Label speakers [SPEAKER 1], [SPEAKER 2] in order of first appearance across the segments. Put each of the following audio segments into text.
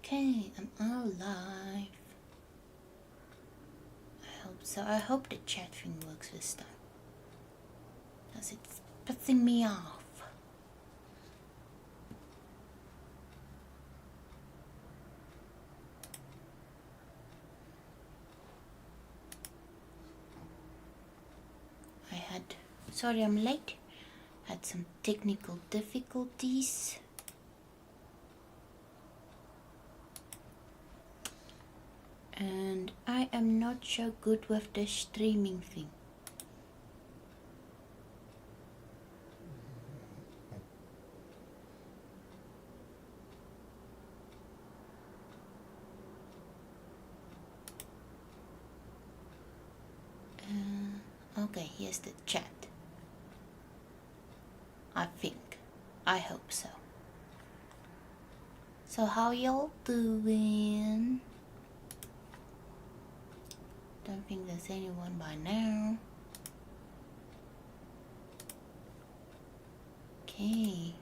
[SPEAKER 1] Okay, I'm alive. I hope so. I hope the chat thing works this time. Because it's pissing me off. Sorry I'm late. Had some technical difficulties. And I am not so good with the streaming thing. Okay, here's the chat. I think. I hope so. So how y'all doing? Don't think there's anyone by now. Okay.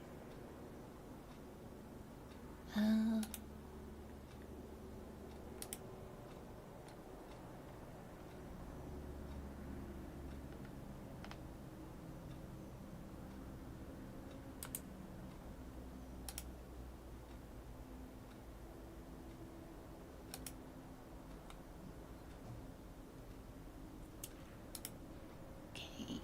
[SPEAKER 1] Okay.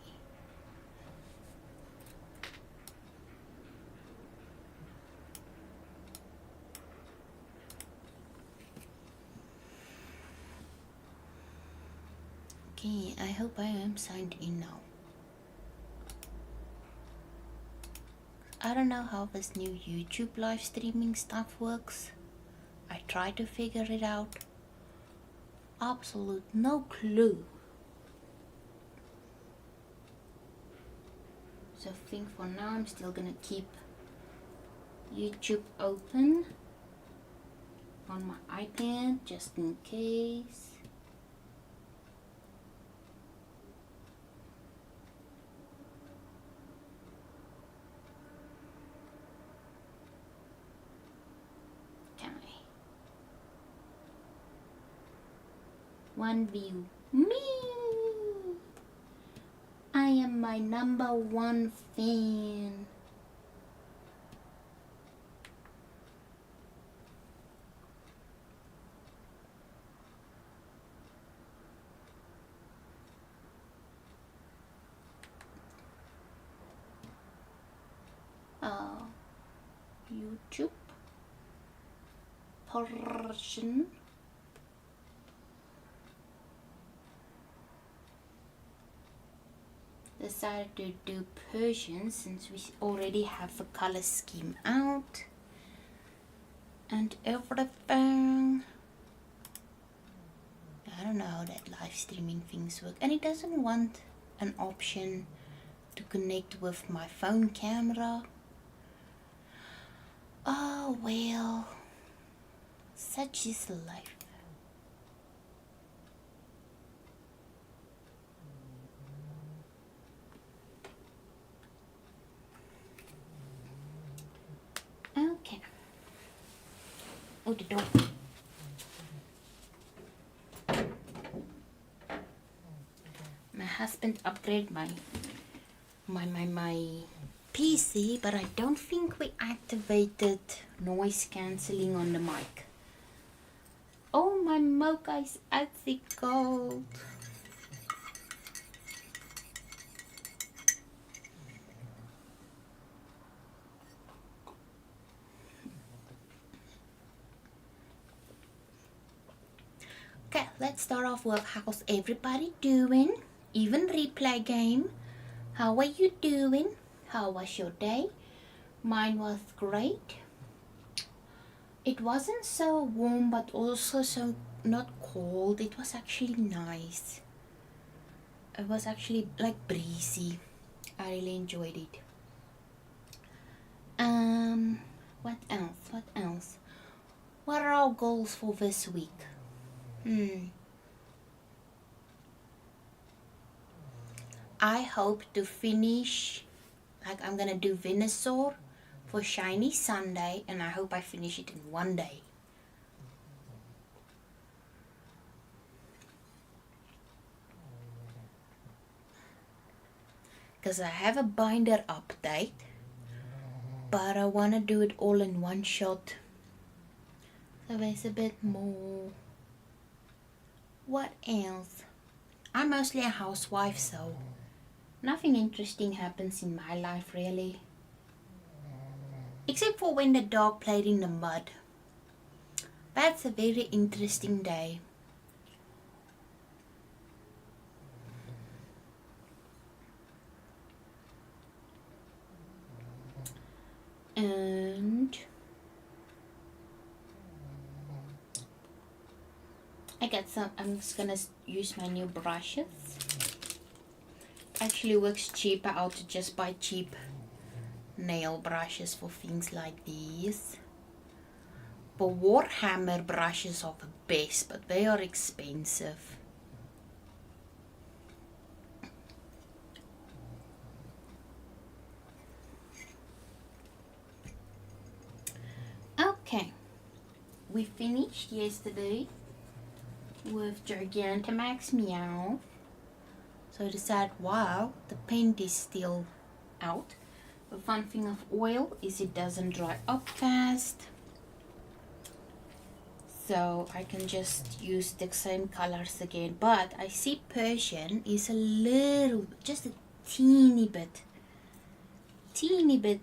[SPEAKER 1] Okay, I hope I am signed in now. I don't know how this new YouTube live streaming stuff works. I tried to figure it out. Absolute no clue. So I think for now I'm still gonna keep YouTube open on my iPad just in case. One view. Me! I am my #1 fan. YouTube Persian. Decided to do Persian since we already have a color scheme out and everything. I don't know how that live streaming things work, and it doesn't want an option to connect with my phone camera. Oh well, such is life. Okay. Oh, the door. My husband upgraded my PC, but I don't think we activated noise cancelling on the mic. Oh, my mocha is icy cold. Okay, let's start off with how's everybody doing? Even replay game. How are you doing? How was your day? Mine was great. It wasn't so warm, but also so not cold. It was actually nice. It was actually like breezy. I really enjoyed it. What else? What are our goals for this week? I hope to finish, like I'm gonna do Venusaur for Shiny Sunday, and I hope I finish it in one day. because I have a binder update, but I want to do it all in one shot. So there's a bit more. What else? I'm mostly a housewife, so nothing interesting happens in my life really. Except for when the dog played in the mud. That's a very interesting day. And I got some, I'm just gonna use my new brushes. Actually works cheaper out to just buy cheap nail brushes for things like these. But Warhammer brushes are the best, but they are expensive. Okay, we finished yesterday with Gigantamax Meow. So I decided, wow, the paint is still out. The fun thing of oil is it doesn't dry up fast. So I can just use the same colors again. But I see Persian is a little, just a teeny bit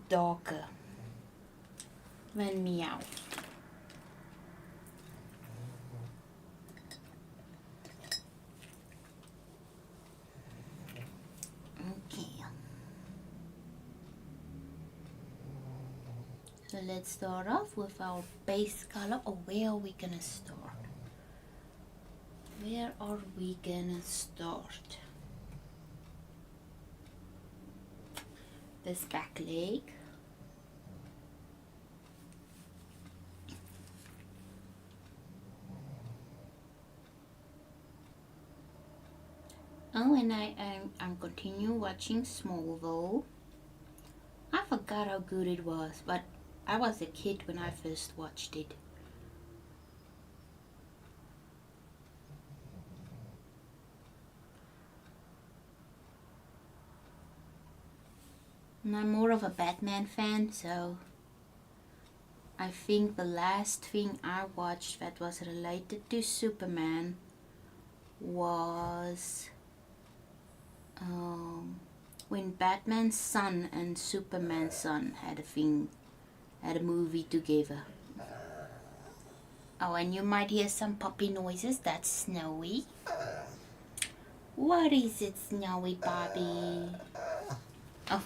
[SPEAKER 1] darker than Meow. Okay. So let's start off with our base color. Or where are we gonna start? Where are we gonna start? This back leg. Oh, and I'm continue watching Smallville. I forgot how good it was, but I was a kid when I first watched it. And I'm more of a Batman fan, so I think the last thing I watched that was related to Superman was when Batman's son and Superman's son had a movie together. Oh, and you might hear some puppy noises. That's Snowy. What is it, Snowy Bobby? Oh.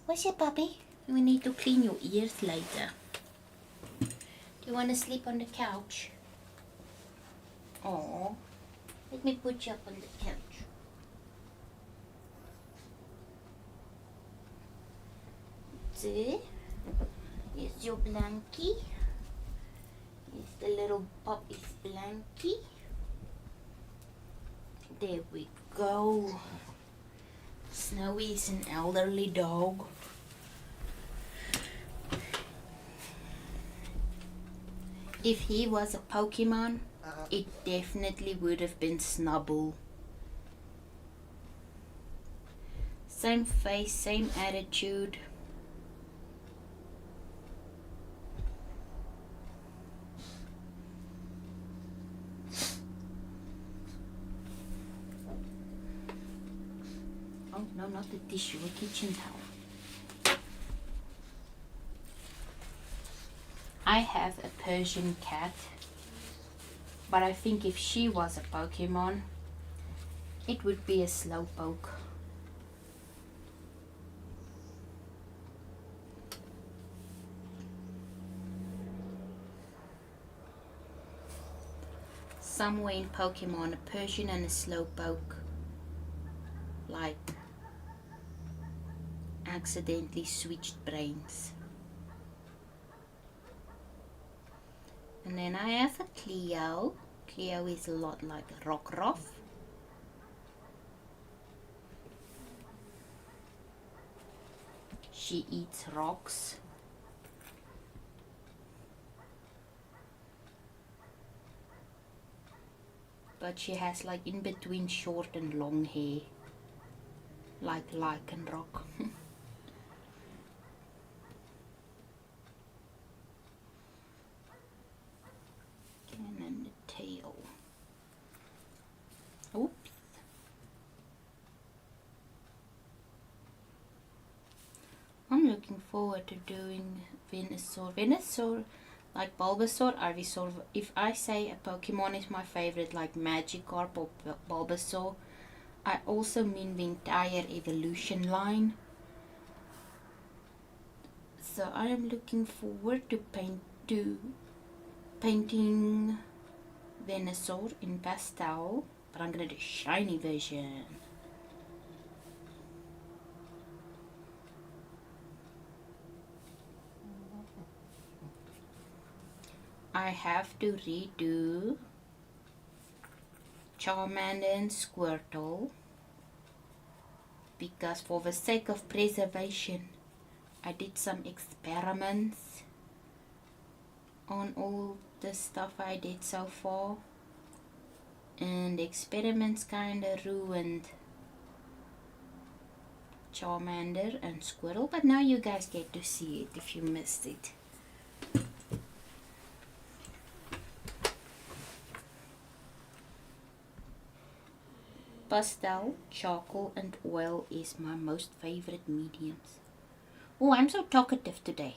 [SPEAKER 1] What's it, Bobby? We need to clean your ears later. Do you want to sleep on the couch? Oh, let me put you up on the couch. See? Here's your blankie. Here's the little puppy's blankie. There we go. Snowy is an elderly dog. If he was a Pokemon, it definitely would have been Snubbull. Same face, same attitude. Oh no, not the tissue, a kitchen towel. I have a Persian cat, but I think if she was a Pokemon, it would be a Slowpoke. Somewhere in Pokemon, a Persian and a Slowpoke like accidentally switched brains. And then I have a Cleo. Cleo is a lot like a Rockruff. She eats rocks. But she has like in between short and long hair. like Lycanroc. And the tail. Oops. I'm looking forward to doing Venusaur. Venusaur, like Bulbasaur, Ivysaur. If I say a Pokemon is my favorite, like Magikarp or Bulbasaur, I also mean the entire evolution line. So I am looking forward to painting Venusaur in pastel, but I'm gonna do shiny version. I have to redo Charmander and Squirtle because for the sake of preservation I did some experiments on all the stuff I did so far, and the experiments kinda ruined Charmander and Squirtle, but now you guys get to see it if you missed it. Pastel, charcoal and oil is my most favorite mediums. Oh, I'm so talkative today.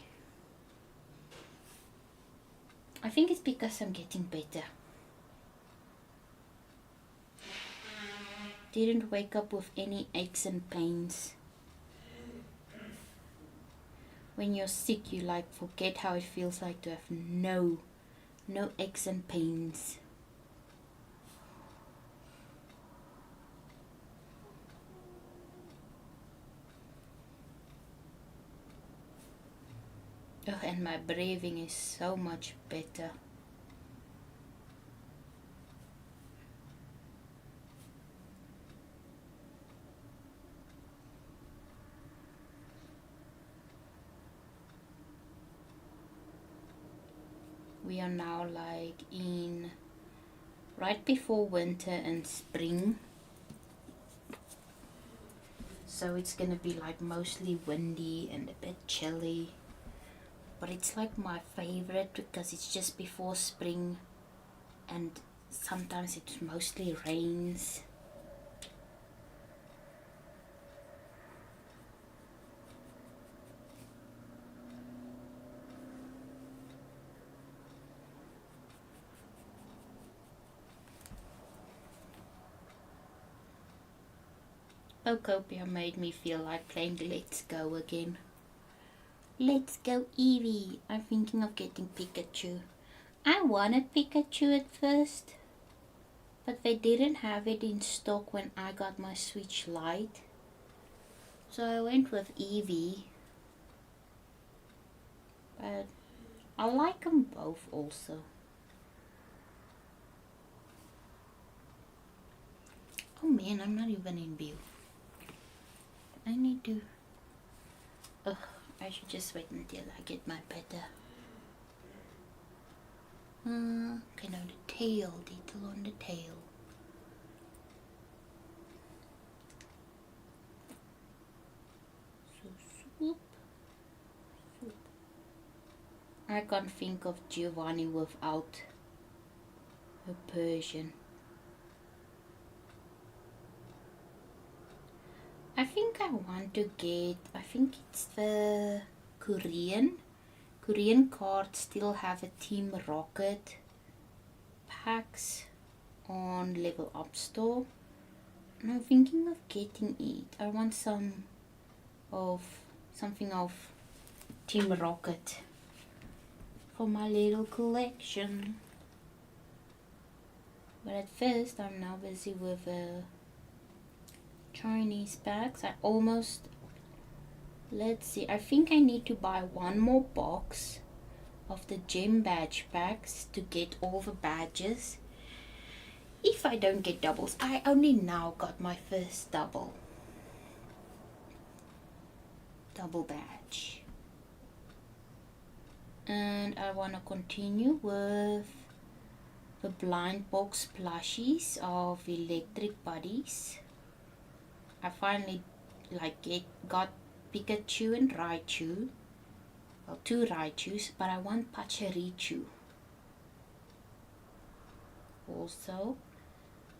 [SPEAKER 1] I think it's because I'm getting better. Didn't wake up with any aches and pains. When you're sick, you like forget how it feels like to have no aches and pains. Oh, and my breathing is so much better. We are now like in right before winter and spring. So it's gonna be like mostly windy and a bit chilly. But it's like my favorite because it's just before spring and sometimes it mostly rains. Pokopia made me feel like playing Let's Go again. Let's go, Eevee. I'm thinking of getting Pikachu. I wanted Pikachu at first, but they didn't have it in stock when I got my Switch Lite. So I went with Eevee. But I like them both also. Oh man, I'm not even in view. I need to... Ugh, I should just wait until I get my better. Okay, now the tail, detail on the tail. So swoop, swoop. I can't think of Giovanni without a Persian. I think I want to get, I think it's the Korean cards still have a Team Rocket packs on Level Up Store. And I'm thinking of getting it. I want something of Team Rocket for my little collection. But at first I'm now busy with Chinese packs. Let's see, I think I need to buy one more box of the gem badge packs to get all the badges. If I don't get doubles, I only now got my first double badge. And I want to continue with the blind box plushies of Electric Buddies. I finally like it got Pikachu and Raichu. Well, two Raichus, but I want Pachirichu also.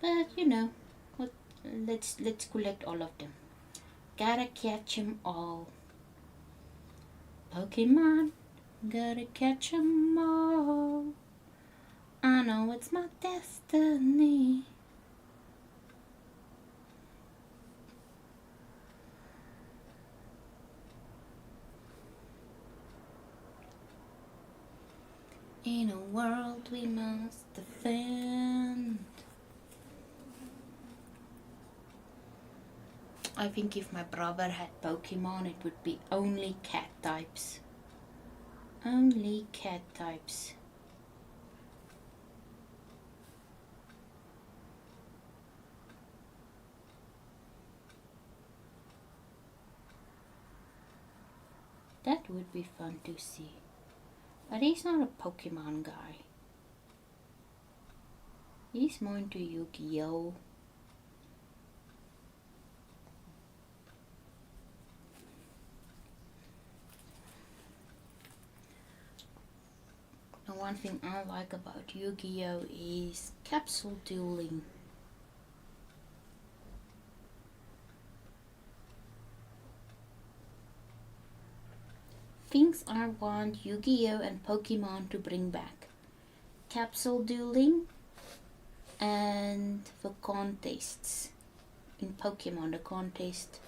[SPEAKER 1] But you know, what? Let's collect all of them. Gotta catch 'em all. Pokemon, gotta catch 'em all. I know it's my destiny. In a world we must defend. I think if my brother had Pokemon, it would be only cat types. Only cat types. That would be fun to see. But he's not a Pokemon guy. He's more into Yu-Gi-Oh! The one thing I like about Yu-Gi-Oh! Is capsule dueling. Things I want Yu-Gi-Oh! And Pokemon to bring back. Capsule dueling and the contests in Pokemon, the contest,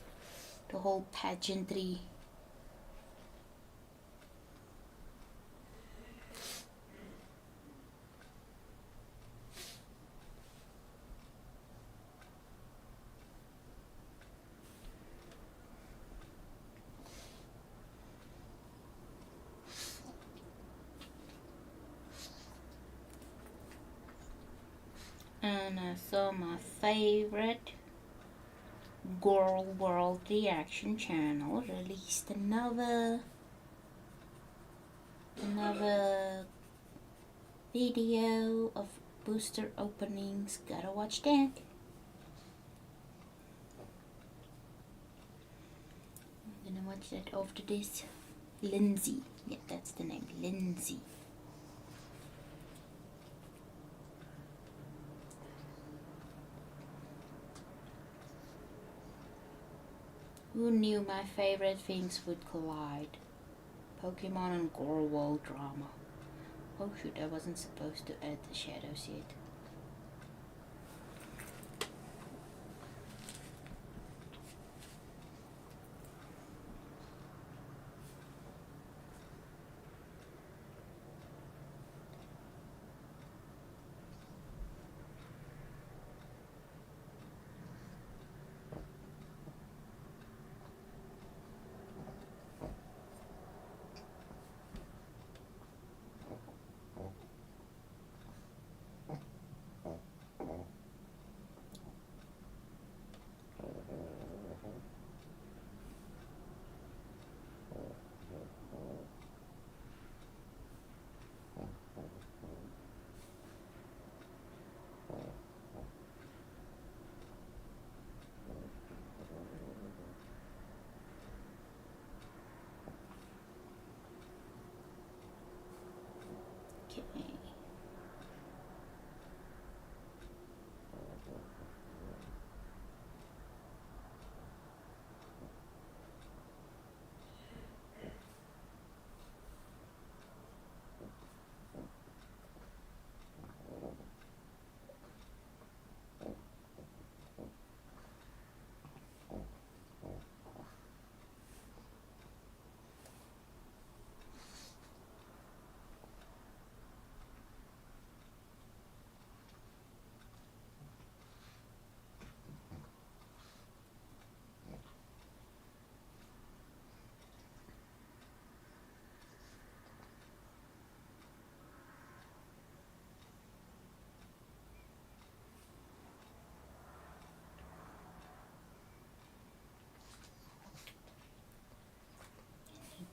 [SPEAKER 1] the whole pageantry. And I saw my favorite Girl World Reaction channel released another video of booster openings. Gotta watch that. I'm gonna watch that after this. Lindsay. Yeah, that's the name. Lindsay. Who knew my favorite things would collide? Pokemon and Girl World drama. Oh shoot, I wasn't supposed to add the shadows yet. Okay.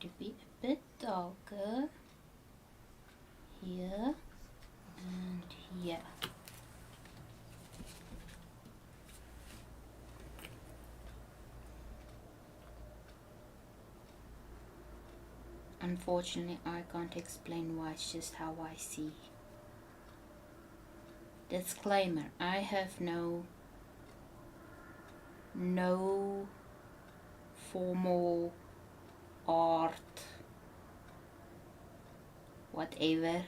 [SPEAKER 1] To be a bit darker here and here. Unfortunately, I can't explain why, it's just how I see. Disclaimer, I have no formal art, whatever.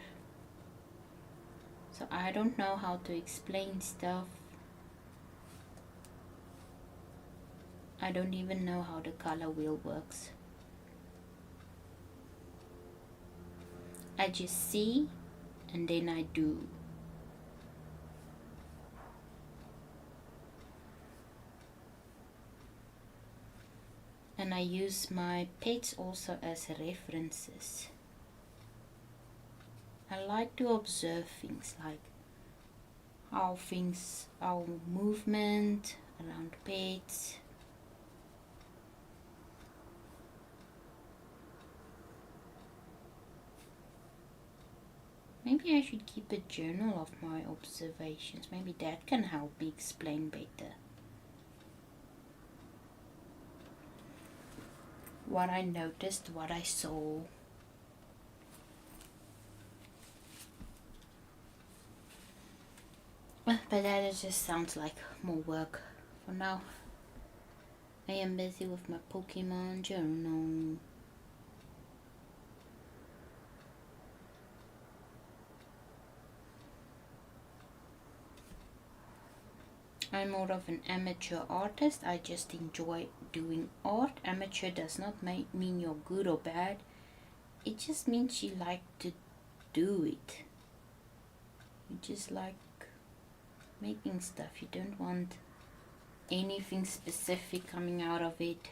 [SPEAKER 1] So I don't know how to explain stuff. I don't even know how the color wheel works. I just see and then I do. And I use my pets also as references. I like to observe things like our movement around pets. Maybe I should keep a journal of my observations. Maybe that can help me explain better what I noticed, what I saw. But that just sounds like more work. For now, I am busy with my Pokemon journal. I'm more of an amateur artist. I just enjoy doing art. Amateur does not mean you're good or bad. It just means you like to do it. You just like making stuff. You don't want anything specific coming out of it.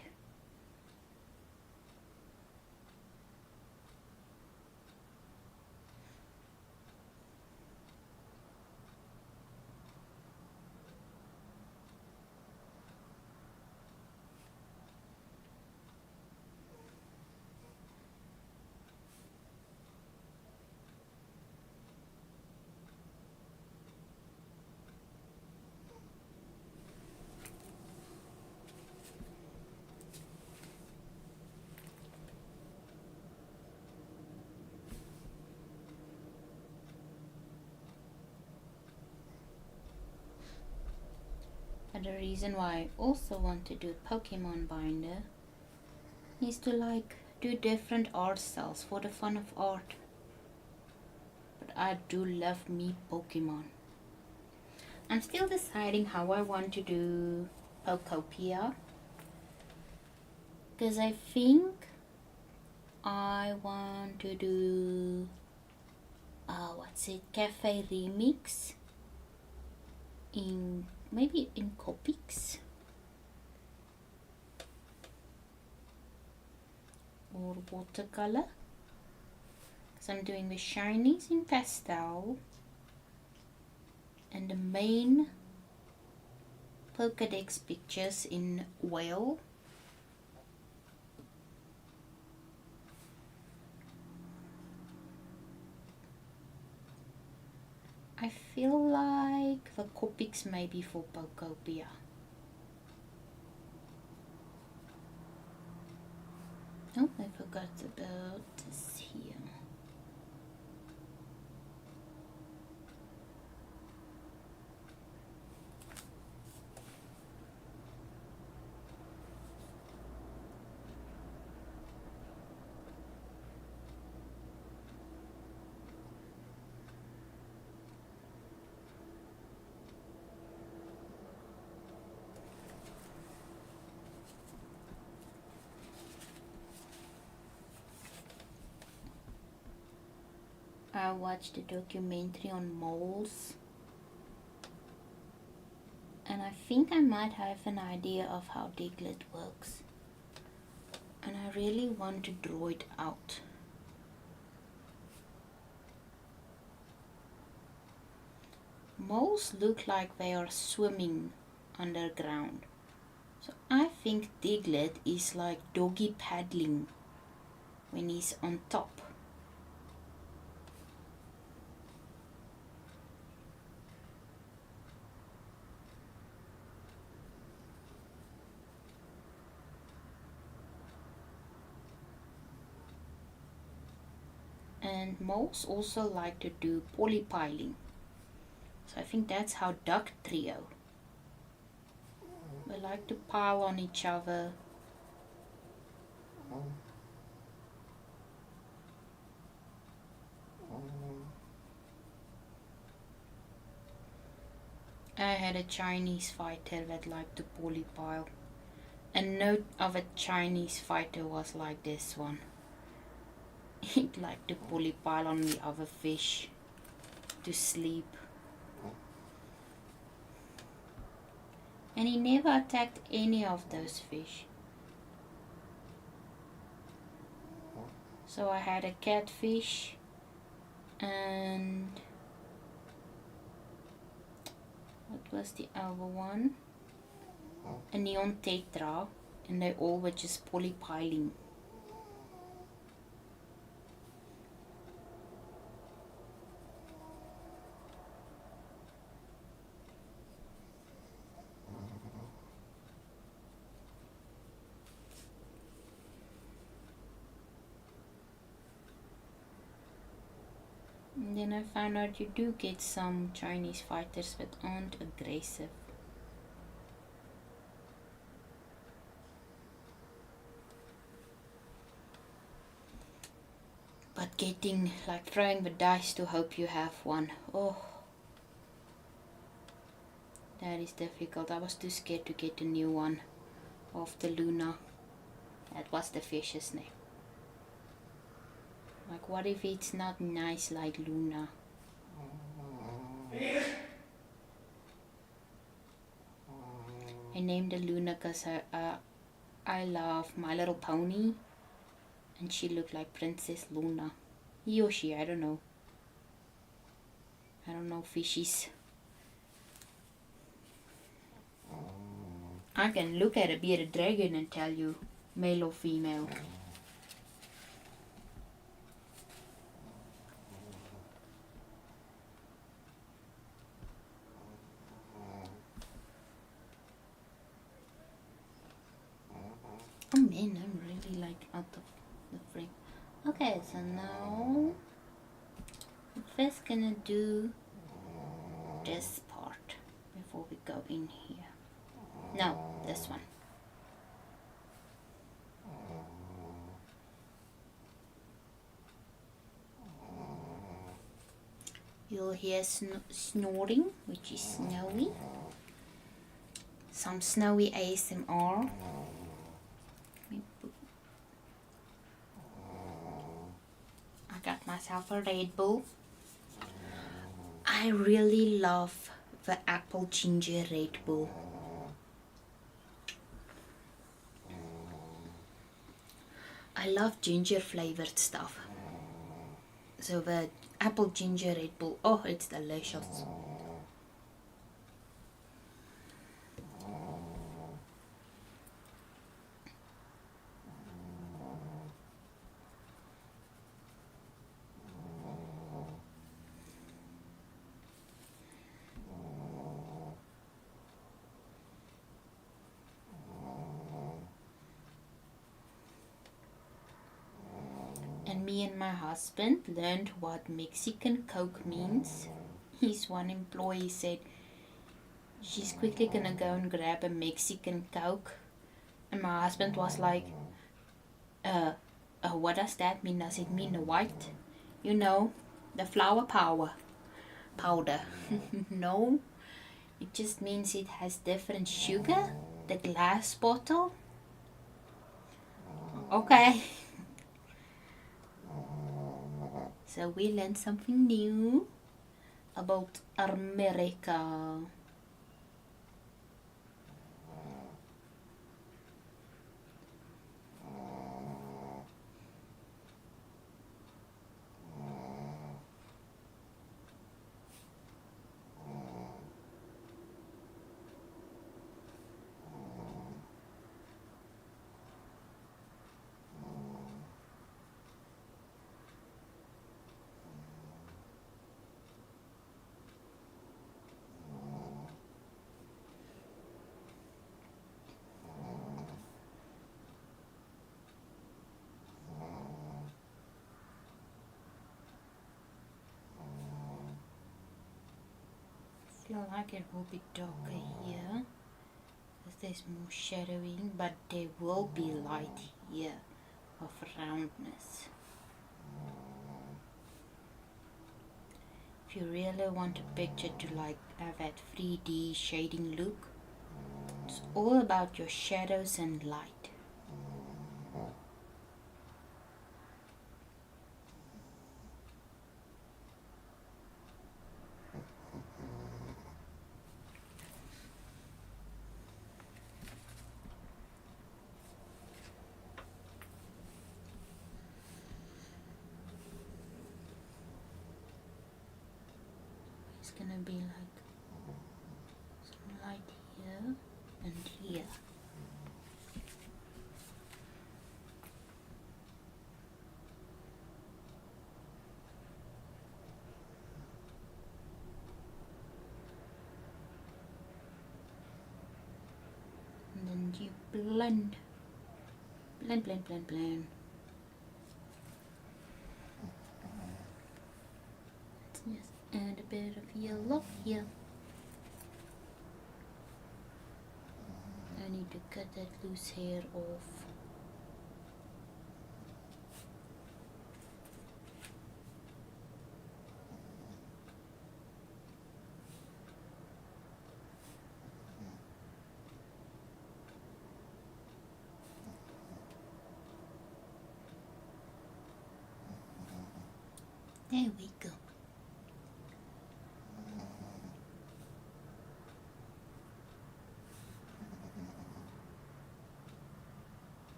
[SPEAKER 1] And the reason why I also want to do Pokemon binder is to like do different art styles for the fun of art. But I do love me Pokemon. I'm still deciding how I want to do Pokopia, because I think I want to do Cafe Remix in maybe in Copics or watercolor, because I'm doing the shinies in pastel and the main Pokedex pictures in oil. I feel like the Copics may be for Pokopia. Oh, I forgot about this here. I watched a documentary on moles, and I think I might have an idea of how Diglett works, and I really want to draw it out. Moles look like they are swimming underground, so I think Diglett is like doggy paddling when he's on top. And moles also like to do polypiling. So I think that's how duck trio. They like to pile on each other. I had a Chinese fighter that liked to polypile. A note of a Chinese fighter was like this one. He'd like to polypile on the other fish to sleep. And he never attacked any of those fish. So I had a catfish and what was the other one? A neon tetra, and they all were just polypiling. And then I found out you do get some Chinese fighters that aren't aggressive. But getting, like throwing the dice to hope you have one. Oh, that is difficult. I was too scared to get a new one of the Luna. That was the fish's name. Like, what if it's not nice like Luna? I named her Luna because I love My Little Pony, and she looked like Princess Luna. He or she, I don't know. I don't know fishies. I can look at a bearded dragon and tell you male or female. Oh man, I'm really like out of the frame. Okay, so now I'm first gonna do this part before we go in here. No, this one. You'll hear snoring, which is Snowy. Some Snowy ASMR. I got myself a Red Bull. I really love the apple ginger Red Bull. I love ginger flavored stuff. So the apple ginger Red Bull, oh, it's delicious. And me and my husband learned what Mexican Coke means. His one employee said she's quickly gonna go and grab a Mexican Coke. And my husband was like, what does that mean? Does it mean the white? You know, the flower powder. No, it just means it has different sugar. The glass bottle. Okay. So we learned something new about America. feel like it will be darker here, because there's more shadowing, but there will be light here of roundness. If you really want a picture to like have that 3D shading look, it's all about your shadows and light. It's gonna be like some light here and here. And then you blend. Blend, blend, blend, blend. Let's just add a bit of yellow here. I need to cut that loose hair off. There we go.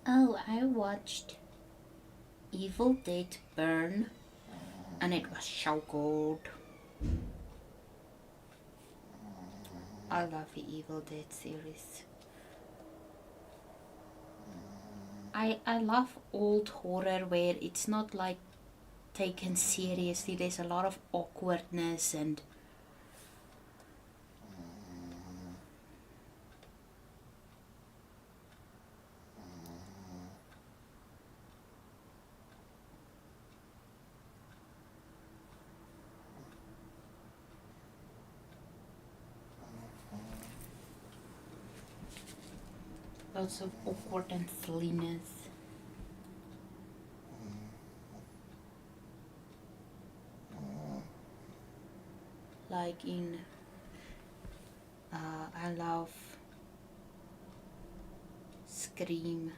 [SPEAKER 1] Oh, I watched Evil Dead Burn, and it was so good. I love the Evil Dead series. I love old horror where it's not like taken seriously. There's a lot of awkwardness and lots of awkward and silliness. Like in I love Scream.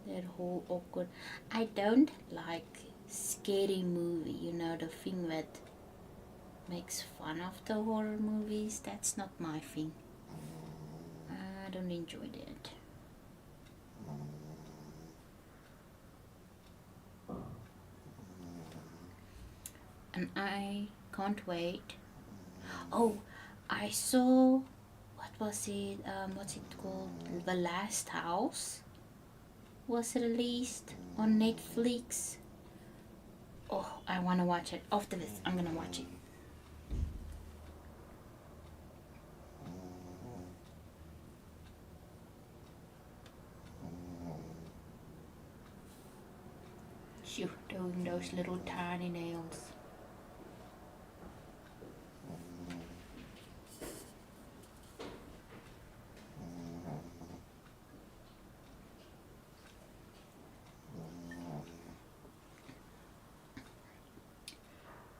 [SPEAKER 1] That whole awkward. I don't like scary movie, you know, the thing that makes fun of the horror movies. That's not my thing. I don't enjoy that. And I can't wait. Oh, I saw, what was it? What's it called? The Last House was released on Netflix. Oh, I wanna watch it. After this, I'm gonna watch it. Shoo, doing those little tiny nails.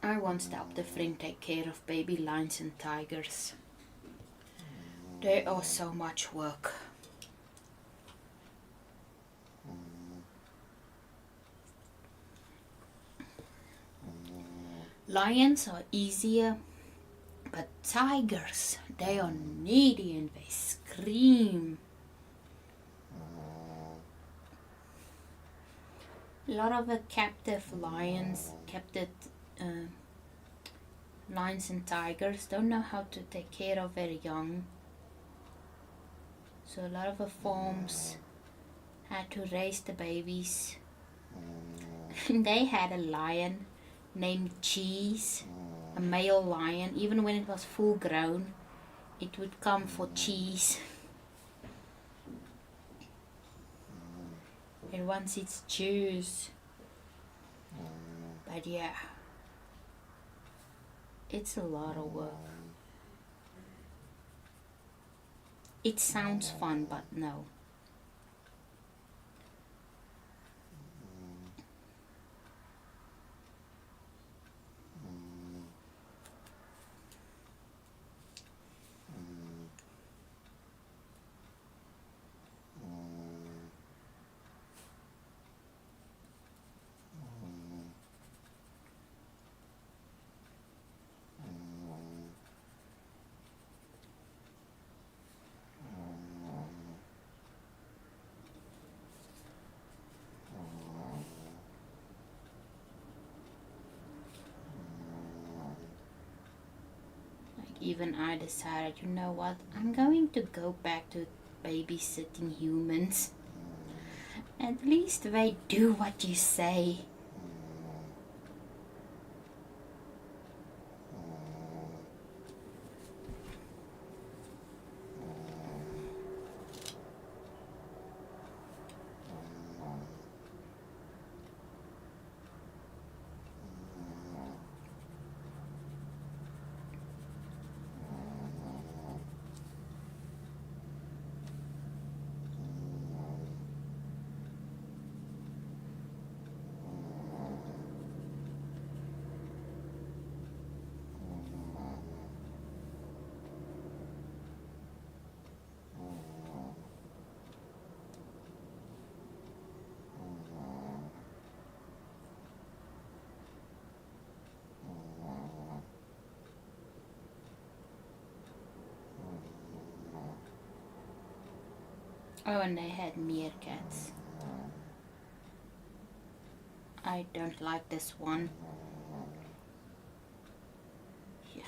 [SPEAKER 1] I once helped a friend take care of baby lions and tigers. They are so much work. Lions are easier, but tigers, they are needy and they scream. A lot of the captive lions and tigers don't know how to take care of their young. So a lot of the farms had to raise the babies. They had a lion named Cheese, a male lion. Even when it was full grown, it would come for cheese. It wants its juice. But yeah, it's a lot of work. It sounds fun, but no. Even I decided, you know what, I'm going to go back to babysitting humans. At least they do what you say. Oh, and they had meerkats. I don't like this one. Yeah.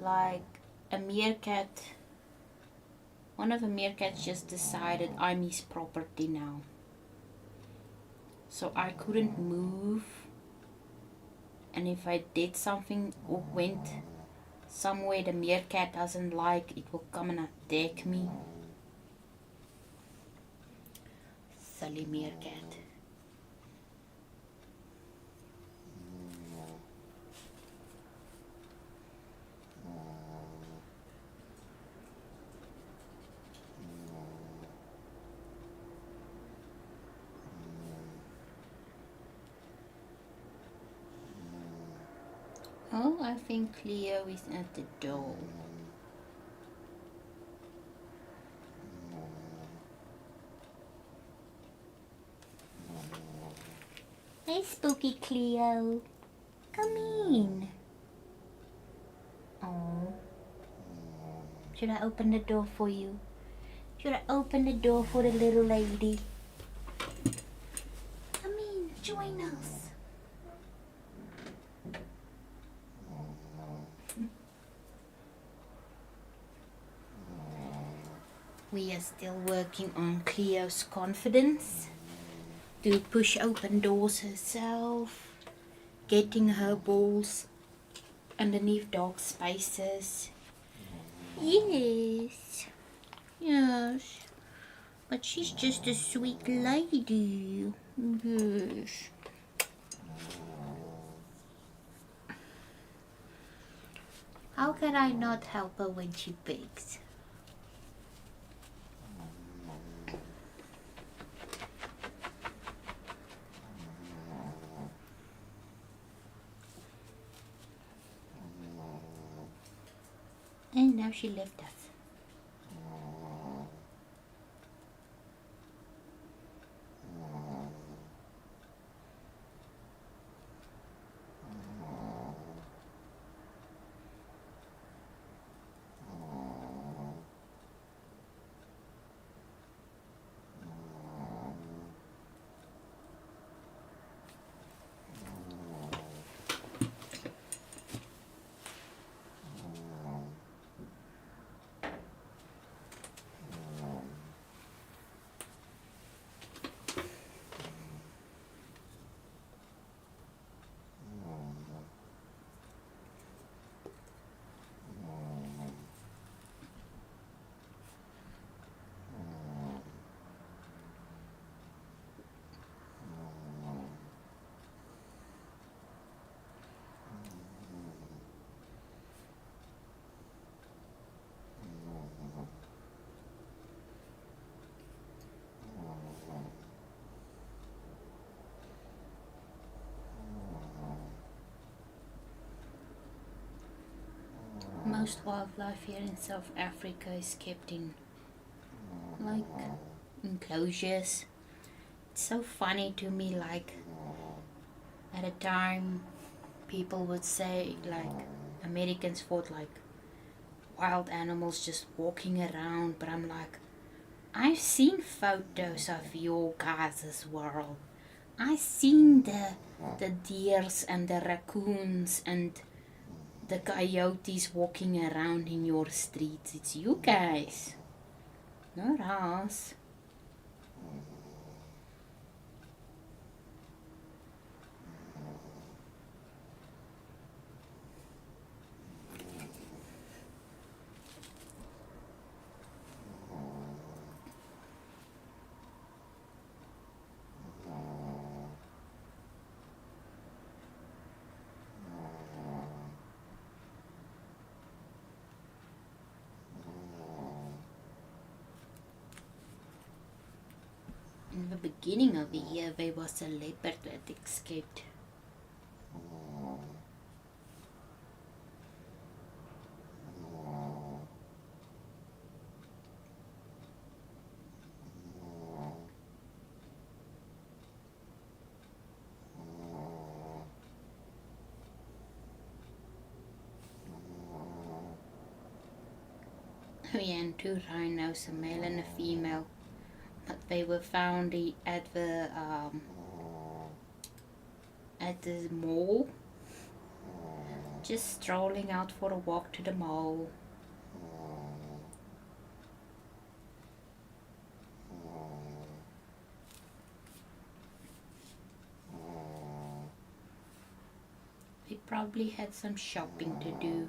[SPEAKER 1] Like a meerkat, one of the meerkats just decided I'm his property now. So I couldn't move. And if I did something or went somewhere the meerkat doesn't like, it will come and attack me. Silly meerkat. Oh, I think Cleo is at the door. Hey, spooky Cleo. Come in. Oh. Should I open the door for you? Should I open the door for the little lady? Come in, join us. We are still working on Cleo's confidence to push open doors herself, getting her balls underneath dog spaces. Yes, yes, but she's just a sweet lady. Yes. How can I not help her when she begs? And now she left us. most wildlife here in South Africa is kept in like enclosures. It's so funny to me, like at a time people would say like Americans thought like wild animals just walking around, but I'm like, I've seen photos of your guys' world. I've seen the deers and the raccoons and the coyotes walking around in your streets. It's you guys, not us. In the beginning of the year, there was a leopard that escaped. We had two rhinos, a male and a female, but they were found at the mall, just strolling out for a walk to the mall. They probably had some shopping to do.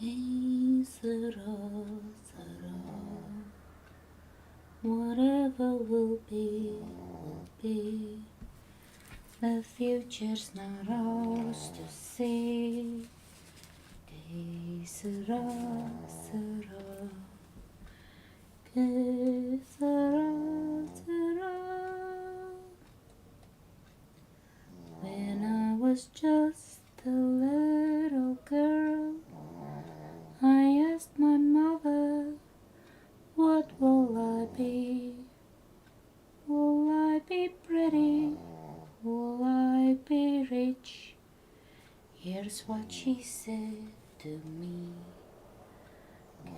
[SPEAKER 1] Hey, Sarah, Sarah, whatever will be, will be. The future's not ours to see. Que sera, sera. Que sera, sera. When I was just a little girl, I asked my mother, what will I be? Will I be pretty? Will I be rich? Here's what she said to me.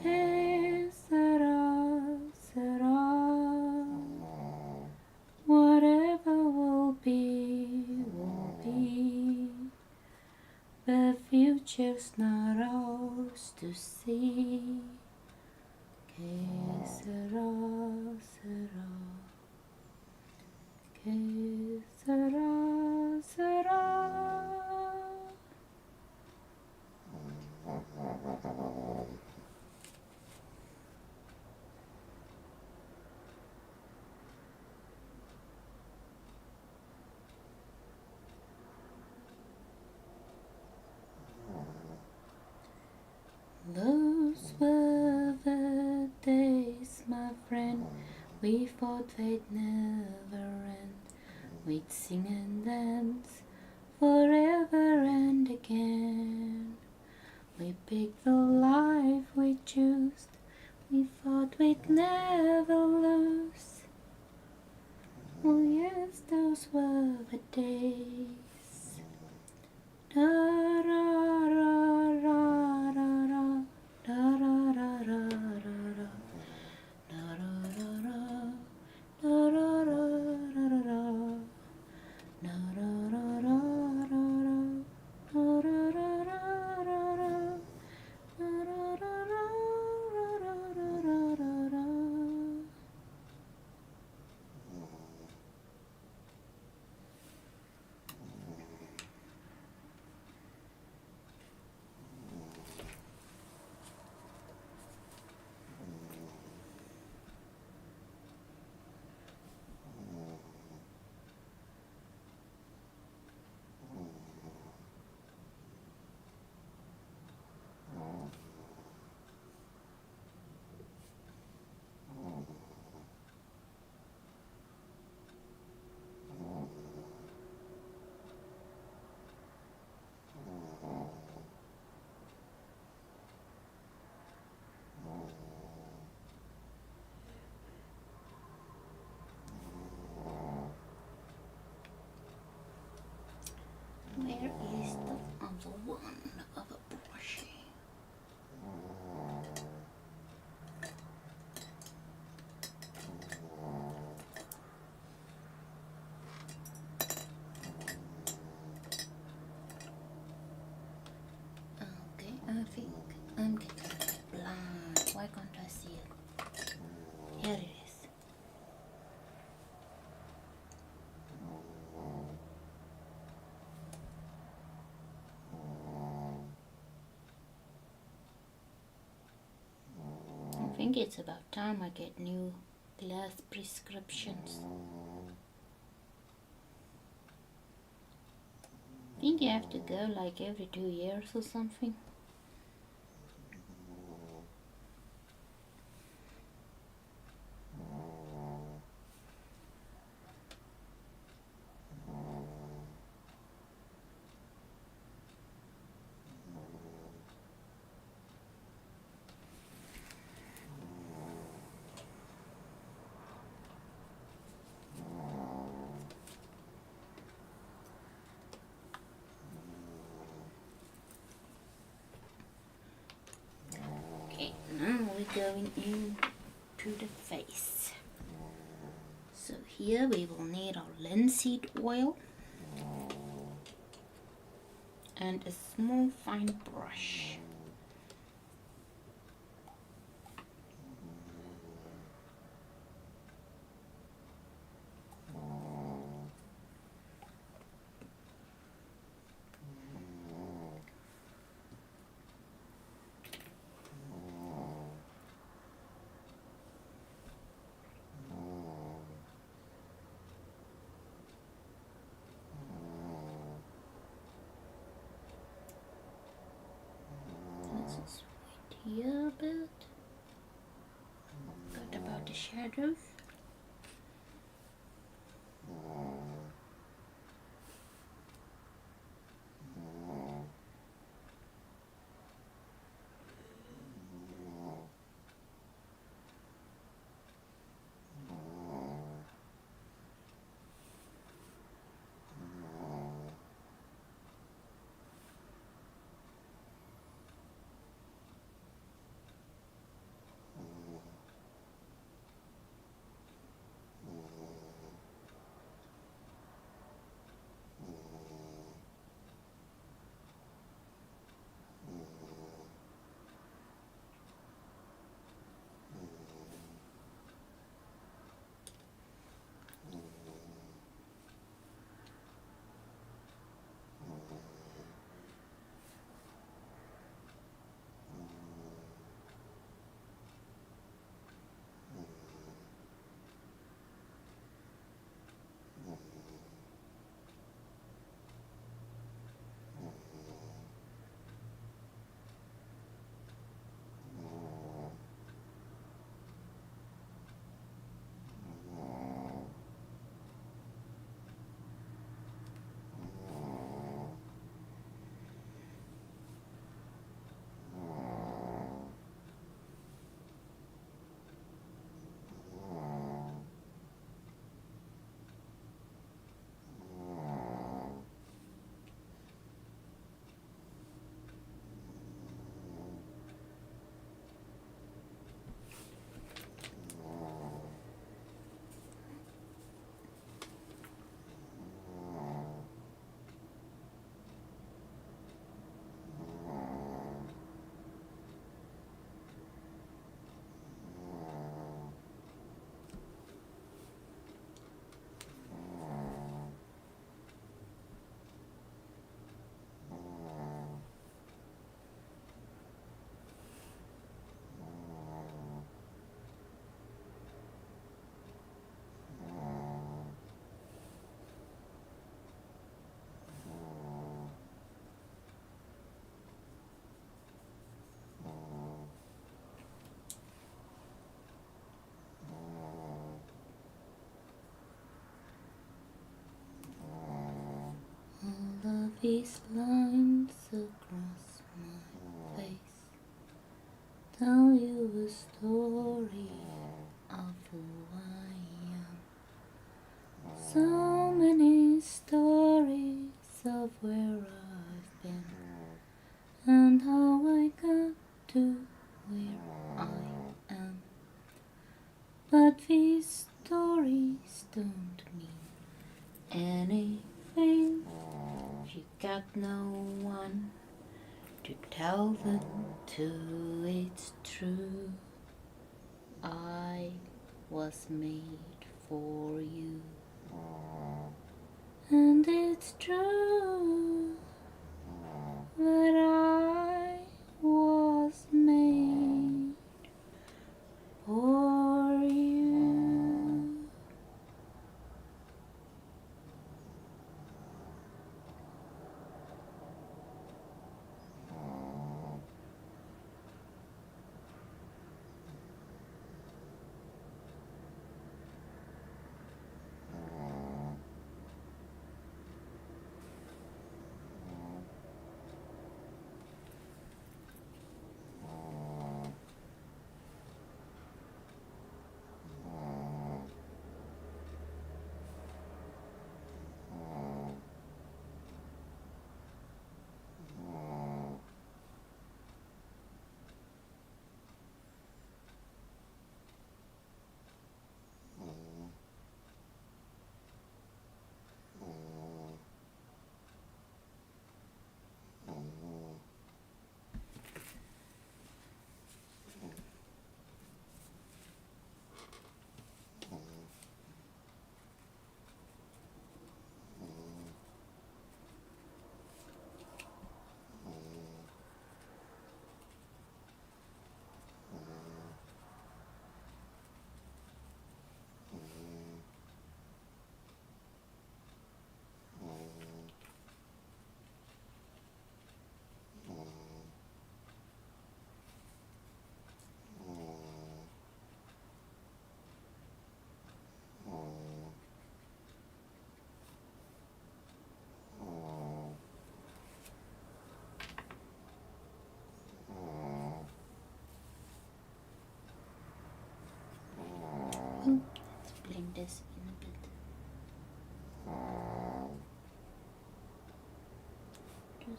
[SPEAKER 1] Que sera, sera. Whatever will be, will be. The future's not ours to see. Que sera, sera. Que sera, sera. Those were the days, my friend. We thought they'd never end. We'd sing and dance forever and again. We picked the life we chose. We thought we'd never lose. Oh yes, those were the days. Da da da da da da da da da da da. Where is the other one of a brush? Okay, I think I'm getting blind. Why can't I see it? Here it is. I think it's about time I get new glass prescriptions. I think you have to go like every 2 years or something. Okay, now we're going into the face. So here we will need our linseed oil and a small fine brush. here a bit. Forgot about the shadows. All of these lines across my face tell you a story of who I am. So many stories of where I've been and how I got to where I am. But these stories don't mean anything. You got no one to tell them to. It's true. I was made for you. And it's true that I was made for you.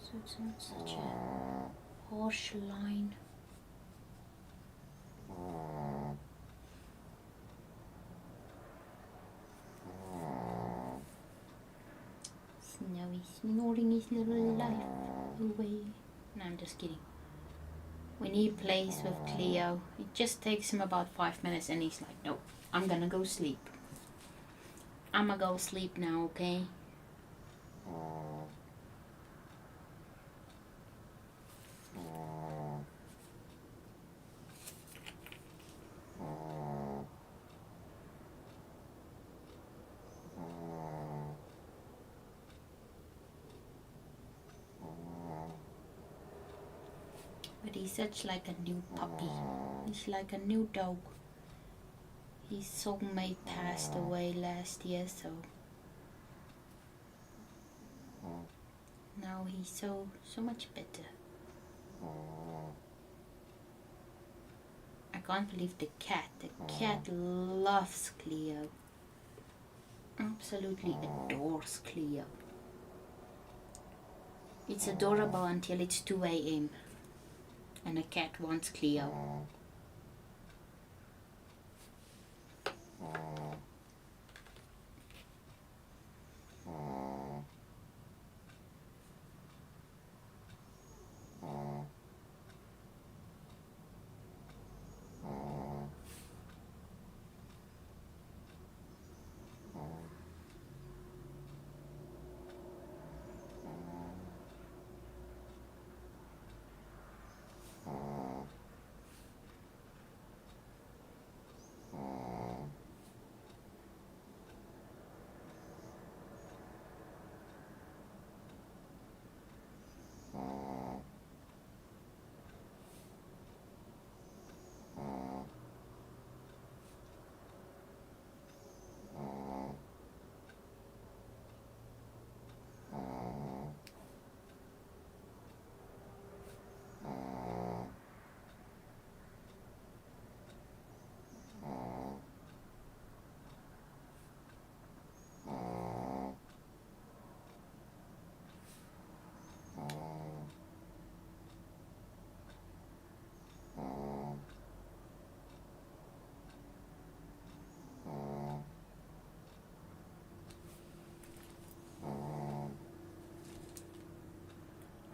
[SPEAKER 1] So it's not such a harsh line. Snowy snoring his little life away. No, I'm just kidding. When he plays with Cleo, it just takes him about 5 minutes and he's like, nope, I'm gonna go sleep. I'ma go sleep now, okay? But he's such like a new puppy. He's like a new dog. His soulmate passed away last year, so now he's so much better. I can't believe the cat. The cat loves Cleo. Absolutely adores Cleo. It's adorable until it's 2 a.m. and a cat wants Cleo.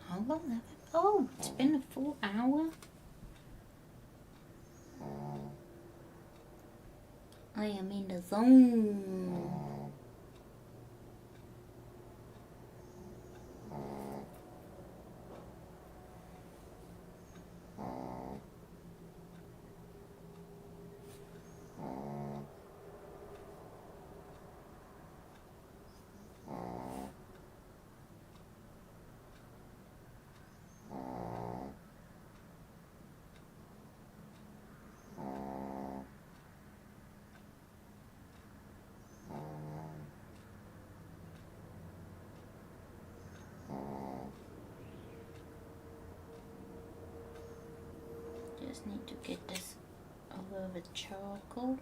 [SPEAKER 1] How long have I... Oh, it's been a full hour. I am in the zone. Just need to get this over with charcoal.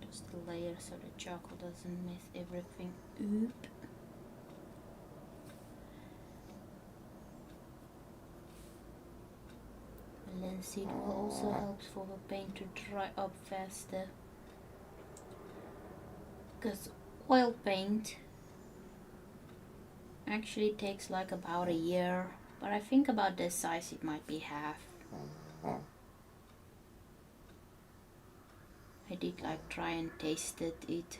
[SPEAKER 1] Just the layer so the charcoal doesn't mess everything up. Linseed will also help for the paint to dry up faster. Because oil paint actually takes like about a year. But I think about this size it might be half. I did like try and tasted it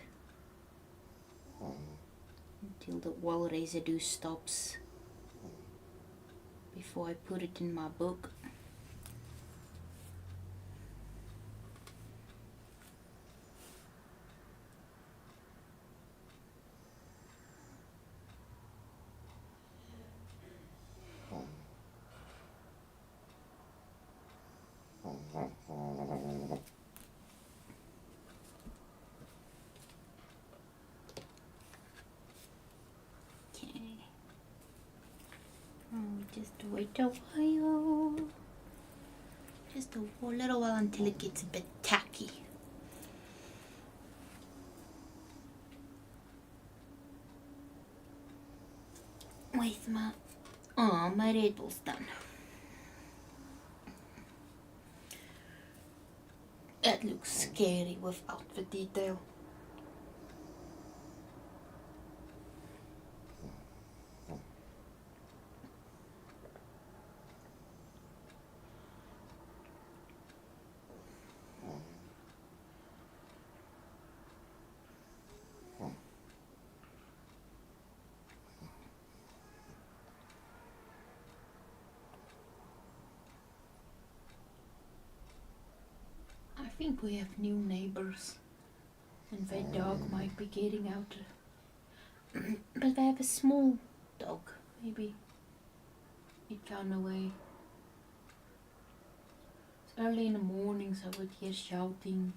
[SPEAKER 1] until the oil residue stops before I put it in my book. Just wait a while. Just a little while until it gets a bit tacky. with my Red Bull's done. That looks scary without the detail. I think we have new neighbors and their dog might be getting out. But they have a small dog. Maybe it ran away. It's early in the morning, so I would hear shouting.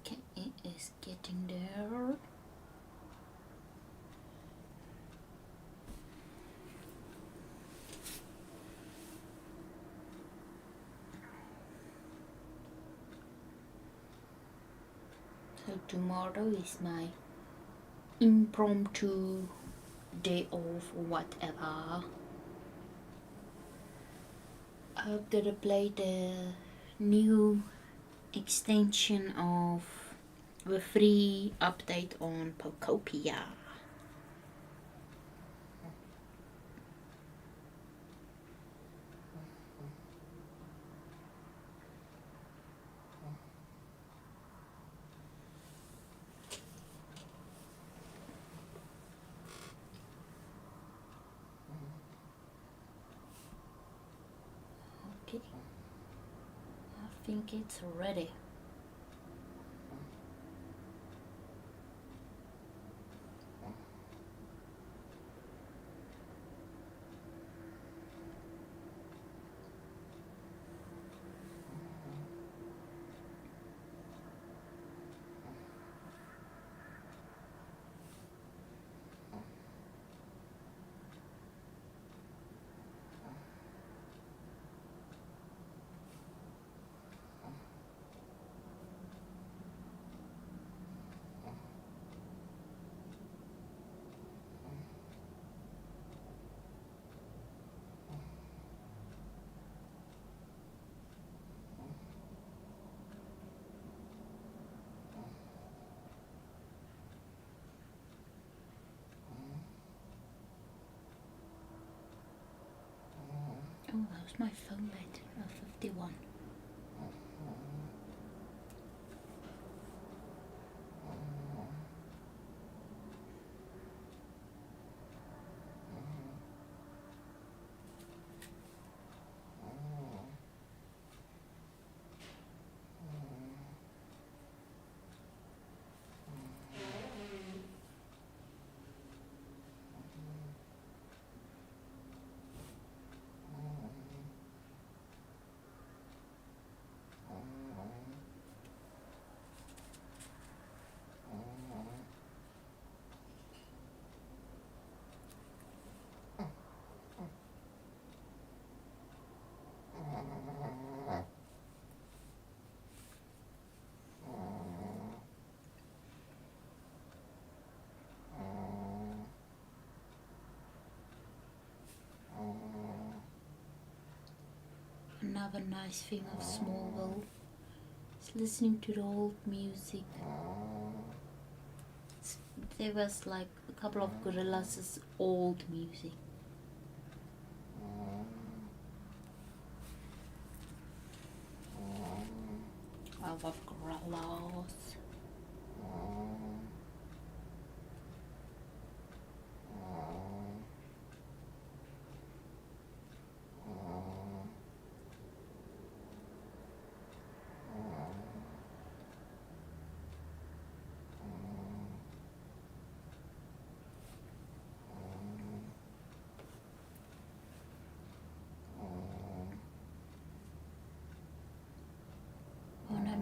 [SPEAKER 1] Okay, it is getting there. So tomorrow is my impromptu day off or whatever. I hope that I play the new extension of the free update on Pokopia. Okay, I think it's ready. Oh, that was my phone battery. 51. Another nice thing of Smallville is listening to the old music. There was like a couple of Gorillaz' old music. I love Gorillaz.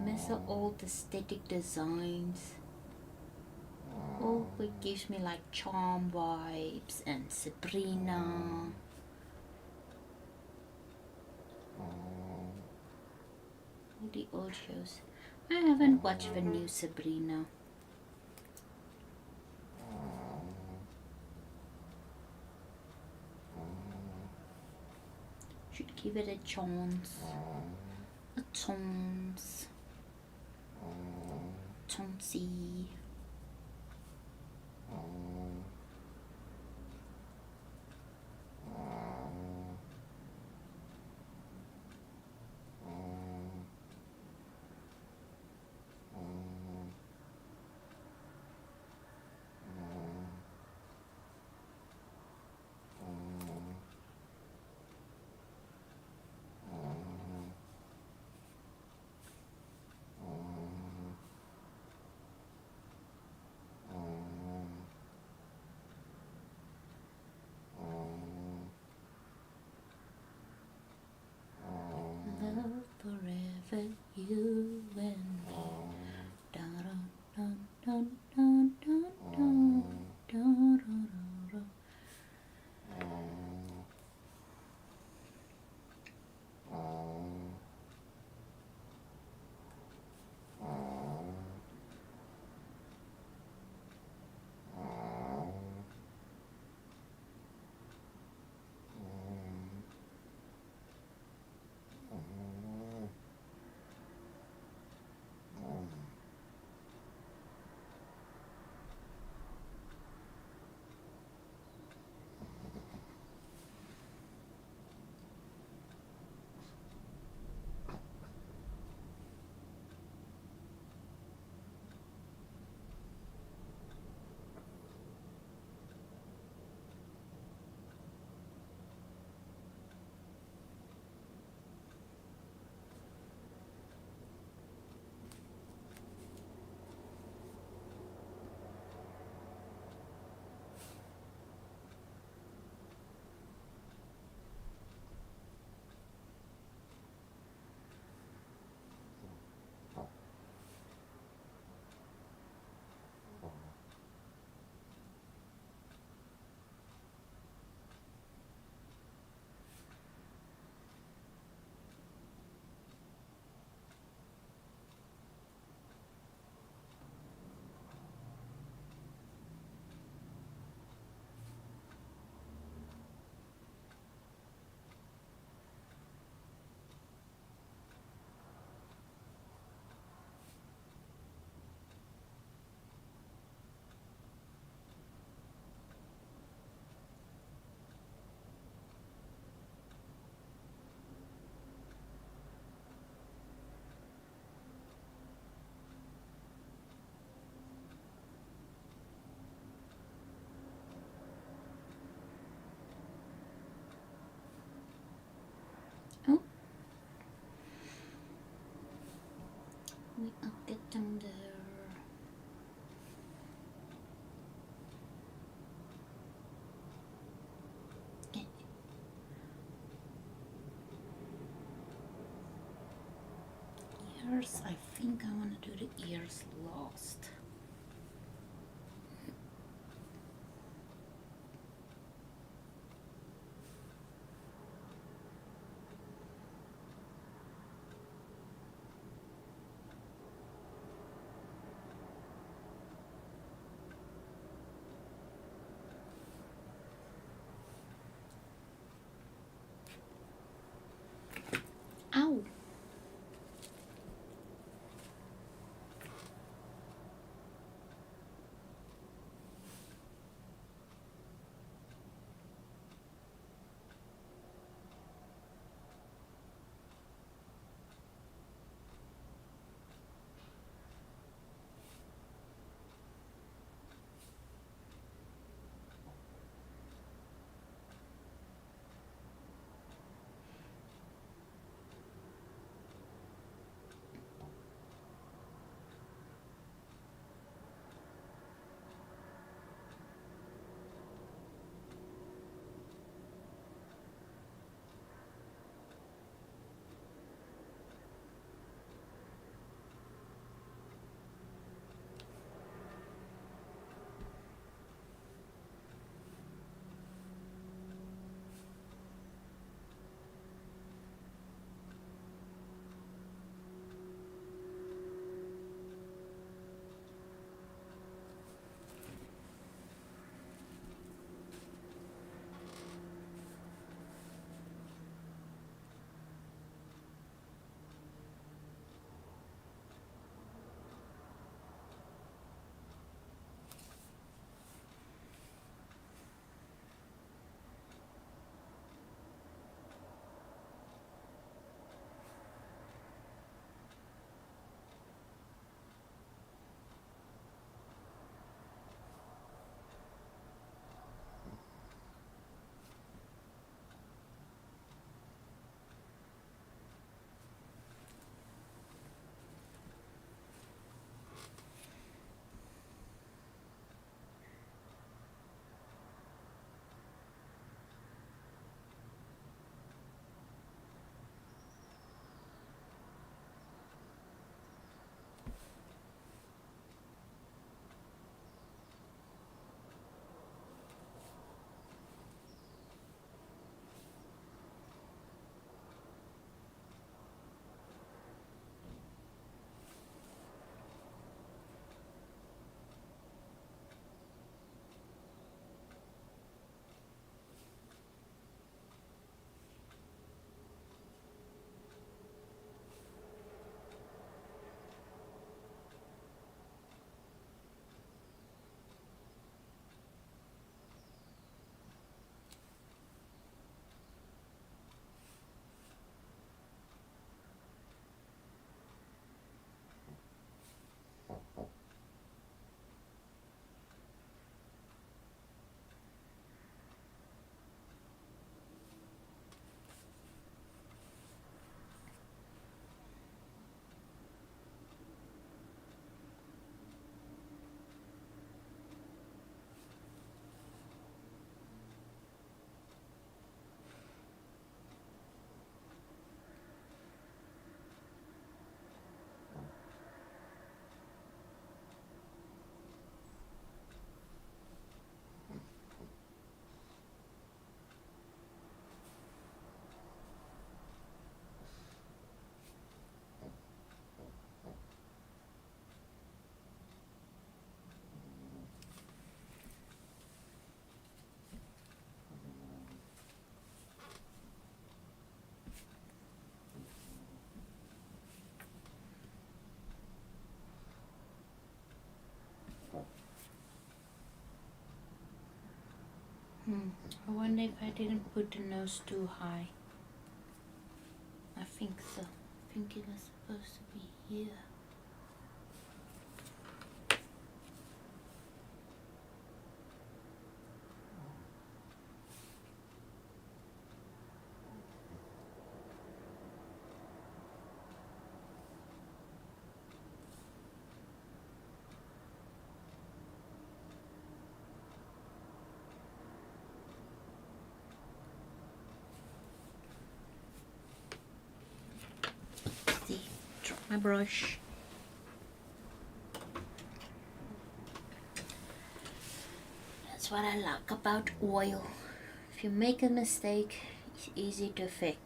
[SPEAKER 1] miss the old aesthetic designs. Oh, it gives me like Charm vibes and Sabrina. All the old shows. I haven't watched the new Sabrina. Should give it a chance. A chance. Chancey. Love forever, you and me. Dun, dun, dun, dun, dun, dun, dun, dun, dun. Oh, we are getting there. Ears, I think I want to do the ears last. Ow! I wonder if I didn't put the nose too high. I think so. I think it was supposed to be here. See, drop my brush. That's what I like about oil. If you make a mistake, it's easy to fix.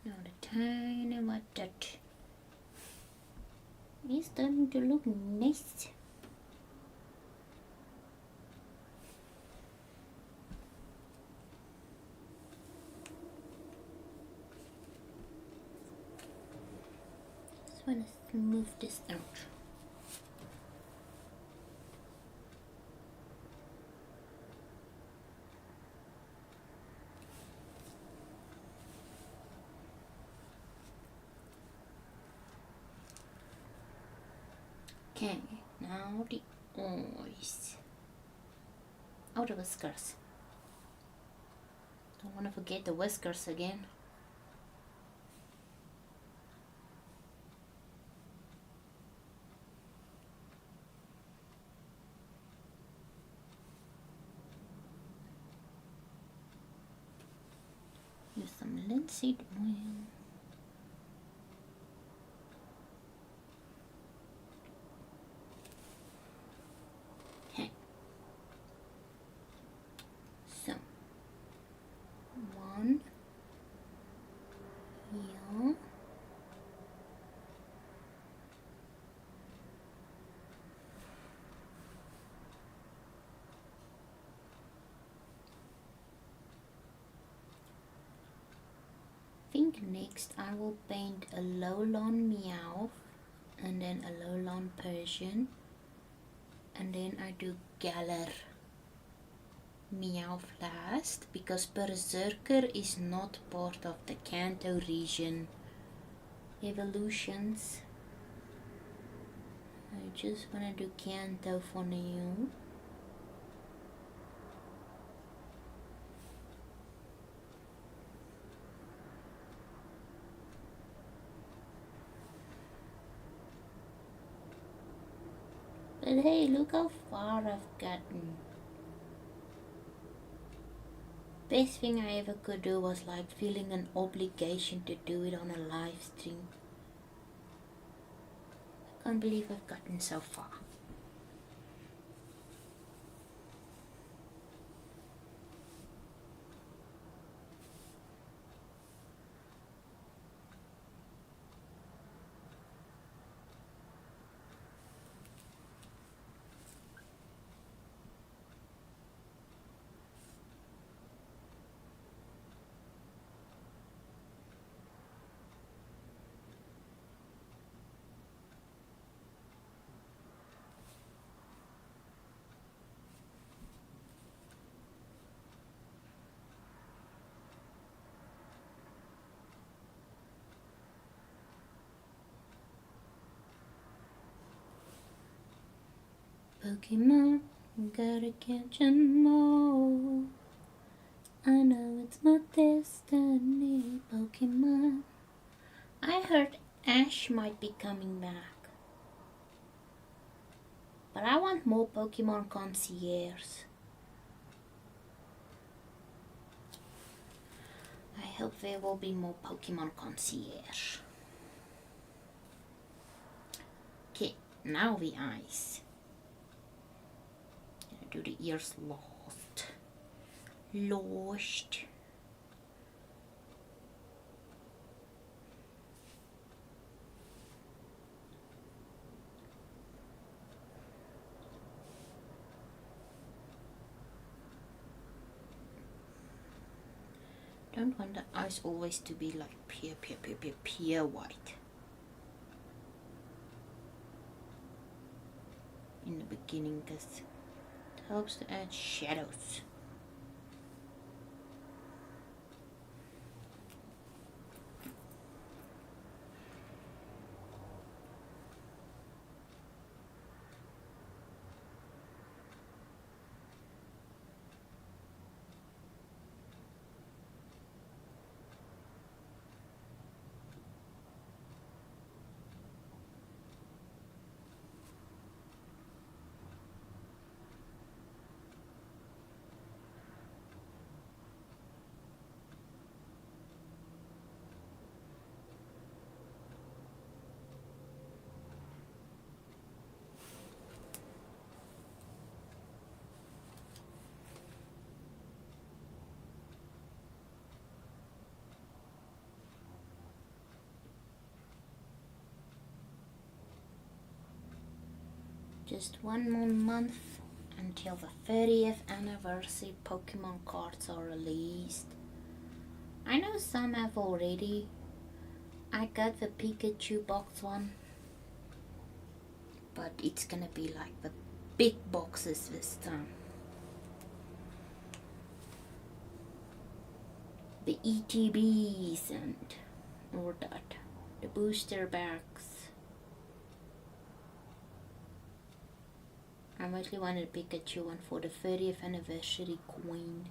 [SPEAKER 1] Now the tiny white dot is starting to look nice. Just want to smooth this out. Okay, now the eyes. Oh, the whiskers. Don't want to forget the whiskers again. Use some linseed oil. Okay. So, one here. I think next I will paint a Lowland Meowth and then a Lowland Persian, and then I do Galar Meowth last, because Berserker is not part of the Kanto region evolutions. I just want to do Kanto for now. But hey, look how far I've gotten. Best thing I ever could do was like feeling an obligation to do it on a live stream. I can't believe I've gotten so far. Pokemon, gotta catch 'em all. I know it's my destiny, Pokemon. I heard Ash might be coming back. But I want more Pokemon Concierge. I hope there will be more Pokemon Concierge. Okay, now the eyes. Do the ears lost. Lost. Don't want the eyes always to be like pure white. In the beginning, because it helps to add shadows. Just one more month until the 30th anniversary Pokemon cards are released. I know some have already. I got the Pikachu box one. But it's gonna be like the big boxes this time. The ETBs and all that. The booster packs. I mostly wanted a Pikachu one for the 30th anniversary Queen.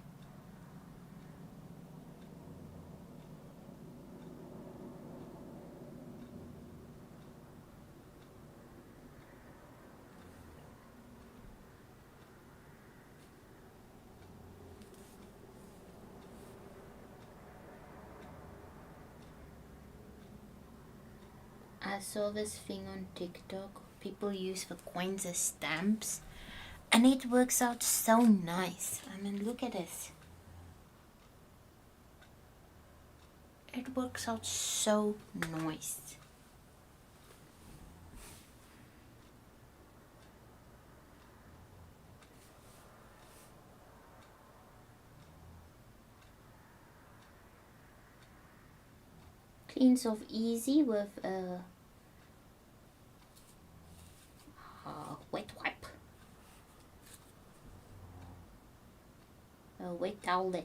[SPEAKER 1] I saw this thing on TikTok. People use the coins as stamps. And it works out so nice. I mean, look at this. It works out so nice. Cleans off easy with a wet wipe. A wet towelette.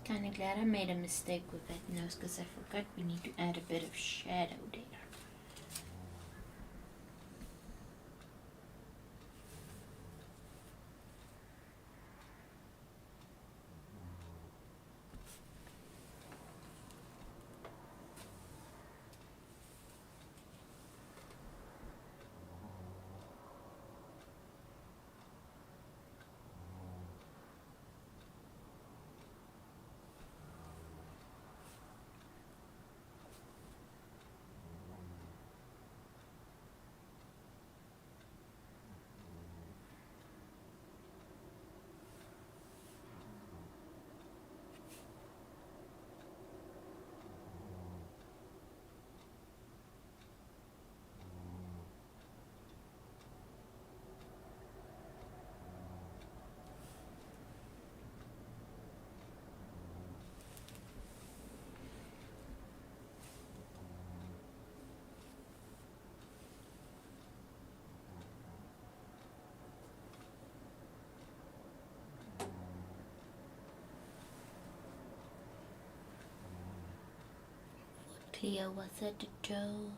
[SPEAKER 1] Kinda glad I made a mistake with that nose because I forgot we need to add a bit of shadow there. Cleo was at the toe.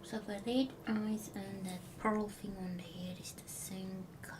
[SPEAKER 1] So the red eyes and that pearl thing on the head is the same color.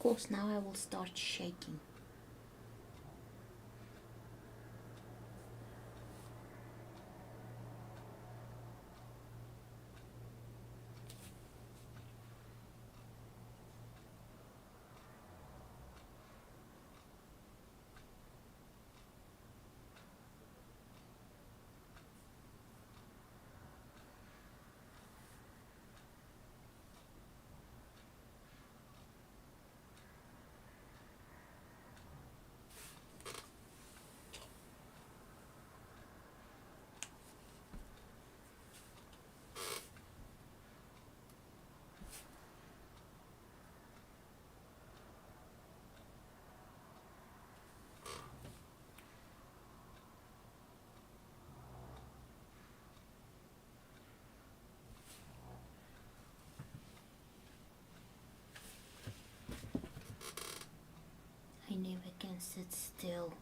[SPEAKER 1] course, now I will start shaking. I never can sit still.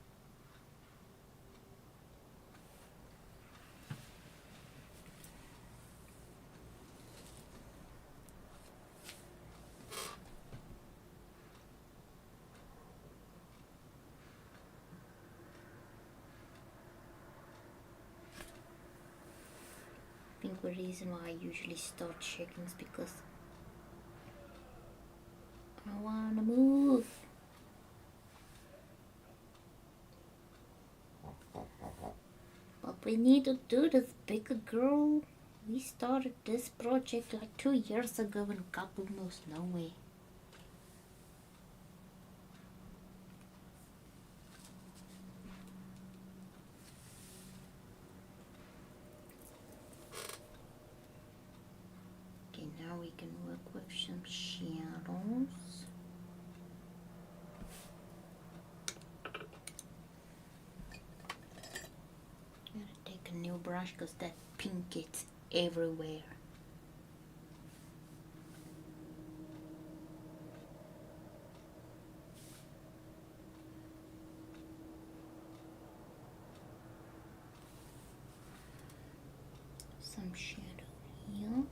[SPEAKER 1] I think the reason why I usually start shaking is because I wanna move. But we need to do this bigger, girl. We started this project like 2 years ago and got almost nowhere. Okay, now we can work with some shadows. Gotta take a new brush because that pink gets everywhere. Some shadow here.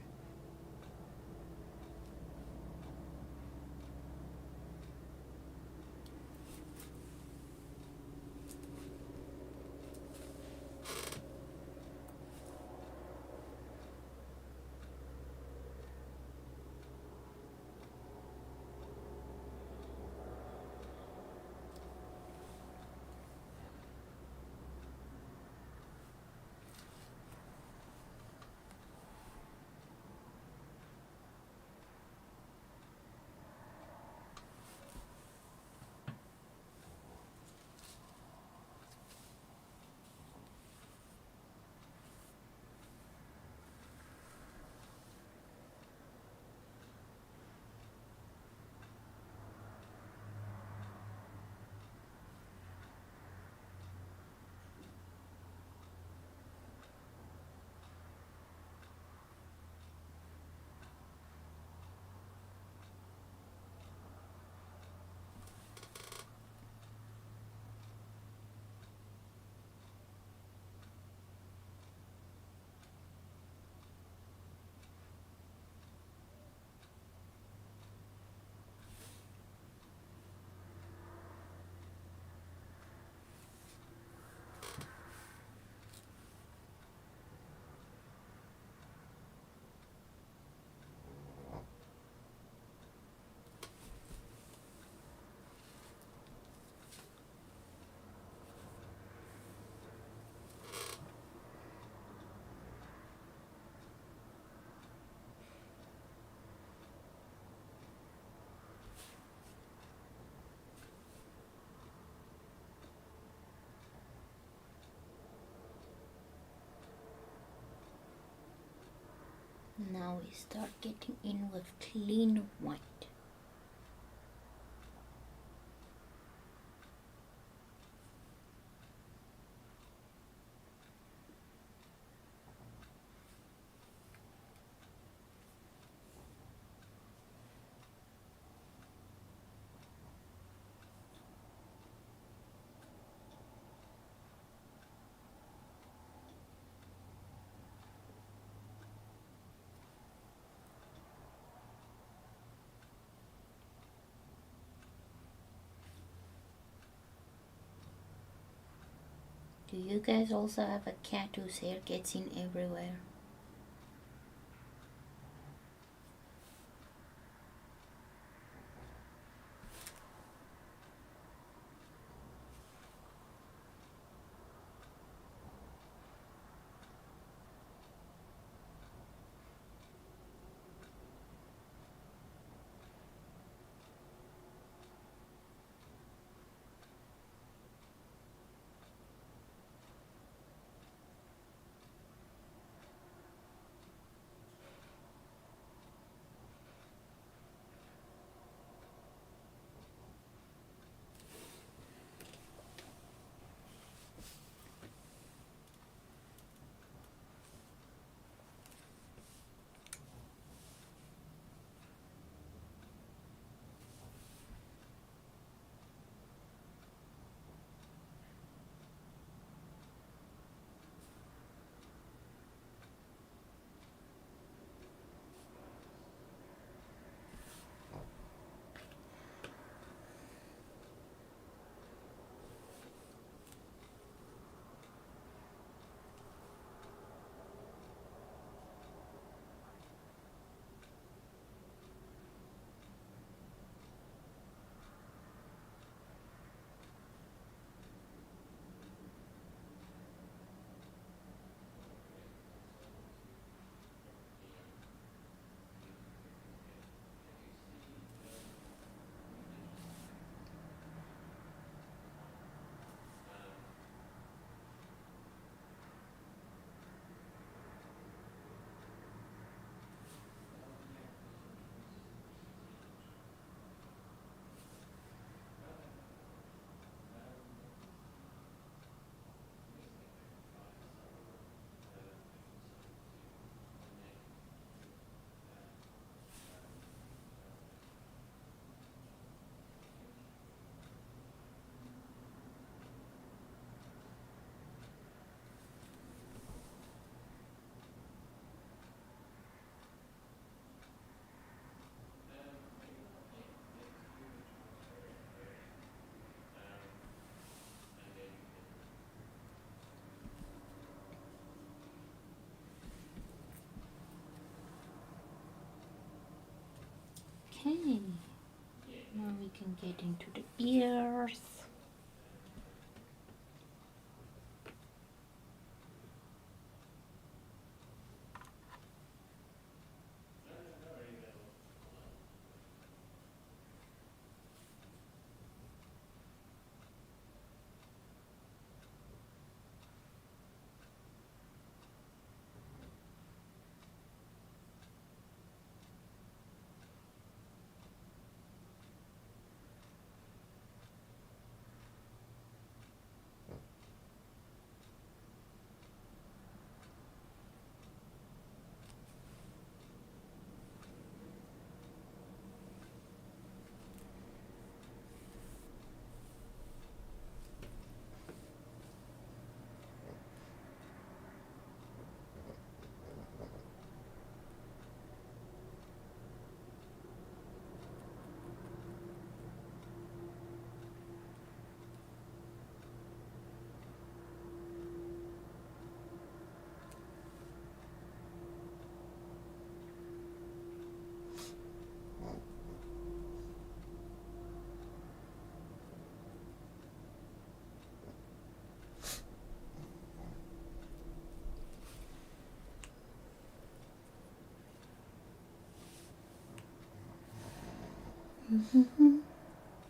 [SPEAKER 1] Now we start getting in with clean white. Do you guys also have a cat whose hair gets in everywhere? Okay, now we can get into the ears.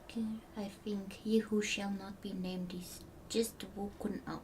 [SPEAKER 1] Okay, I think he who shall not be named is just woken up.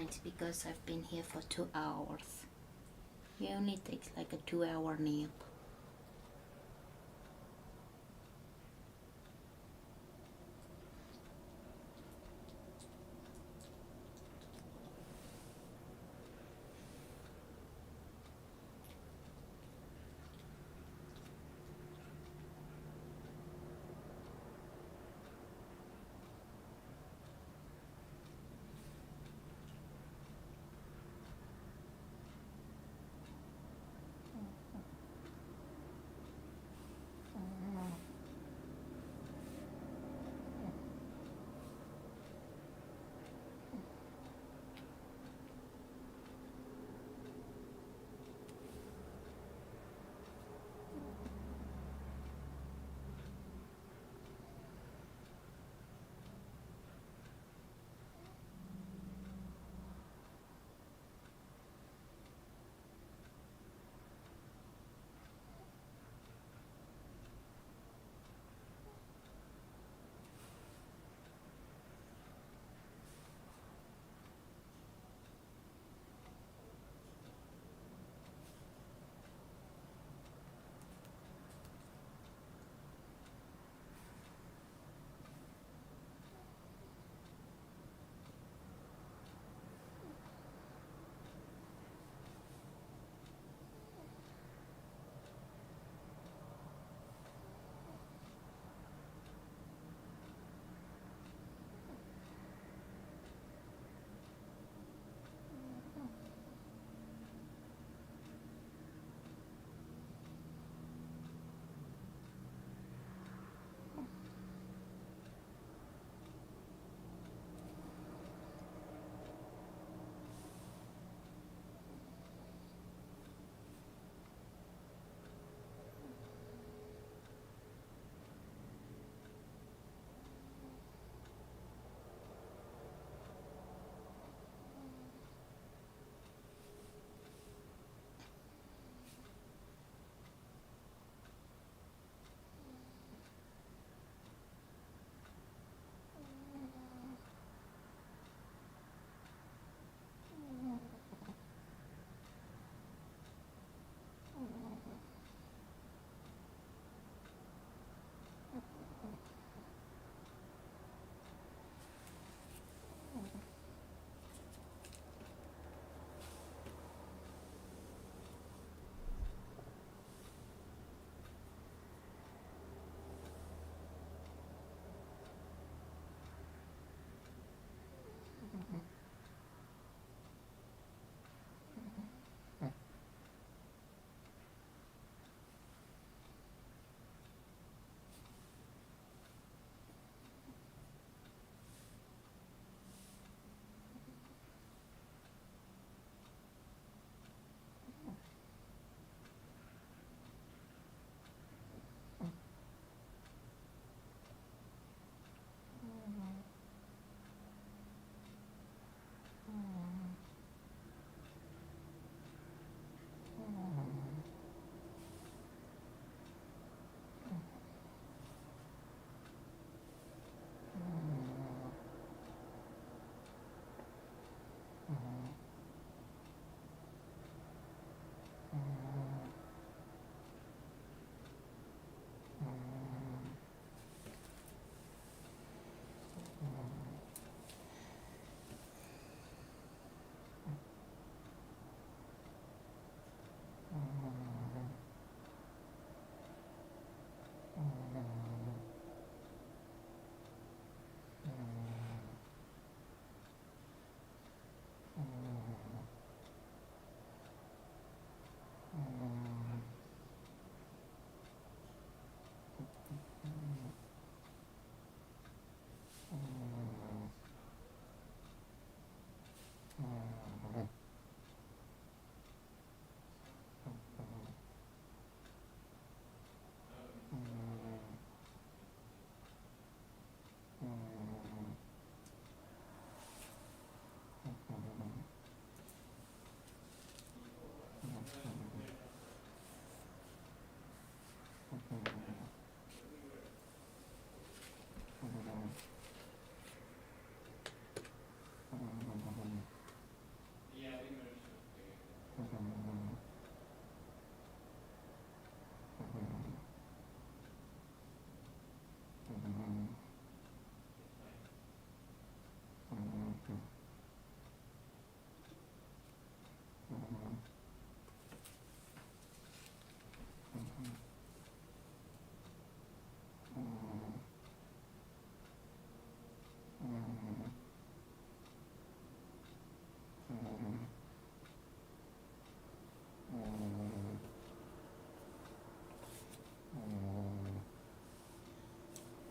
[SPEAKER 1] It's because I've been here for 2 hours. He only takes like a 2 hour nap.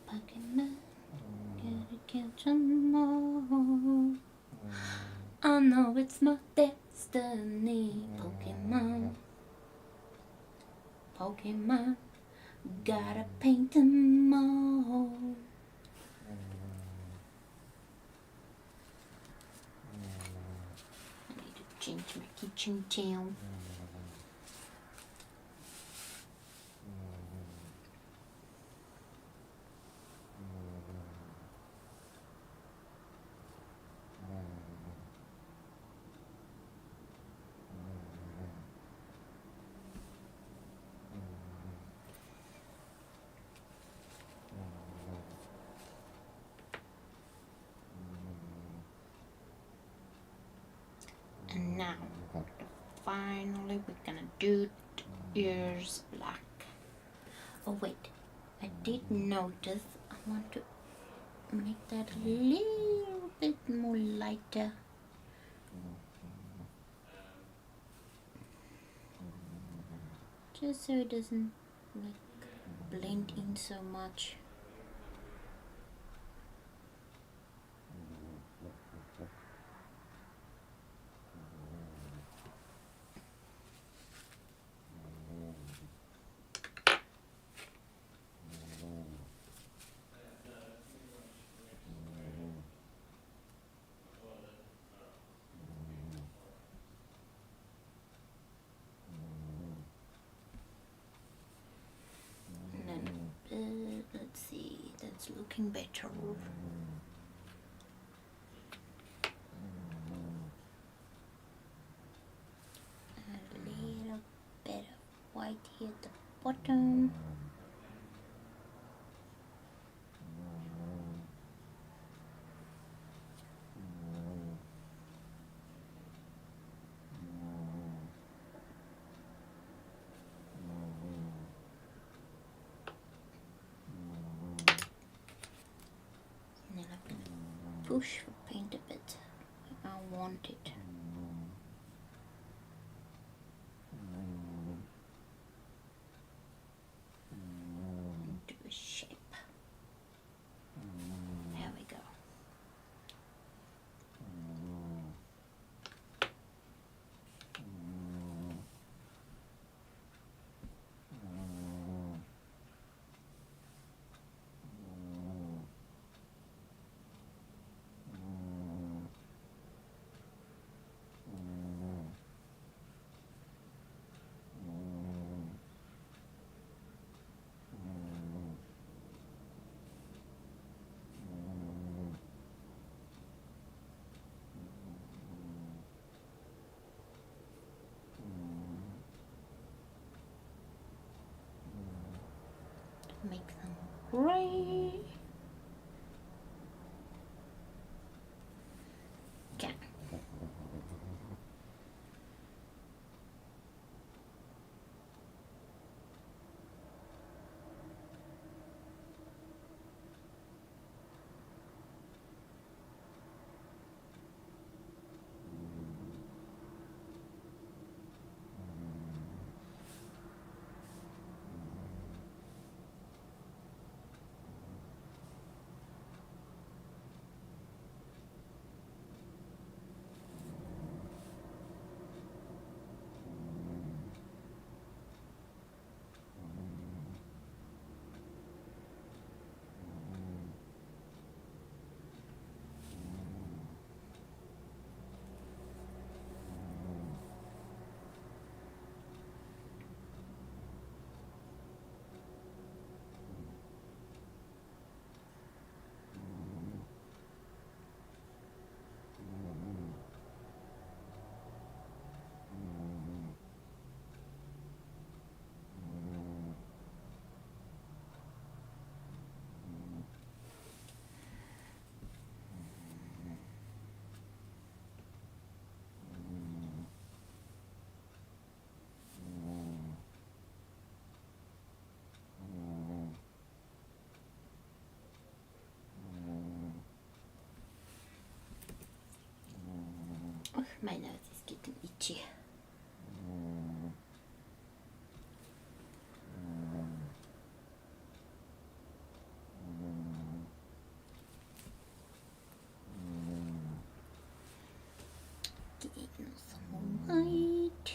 [SPEAKER 1] Pokemon, gotta catch 'em all. I know it's my destiny. Pokemon, Pokemon, gotta paint 'em all. I need to change my kitchen towel. And now, finally, we're gonna do the ears black. Oh wait, I did notice I want to make that a little bit more lighter. Just so it doesn't like blend in so much. And then, let's see, that's looking better. A little bit of white here at the bottom. And then I'm gonna push for paint a bit. I want it. Into a shape. There we go. Make them gray. Okay. Oh, my nose is getting itchy. Getting some white.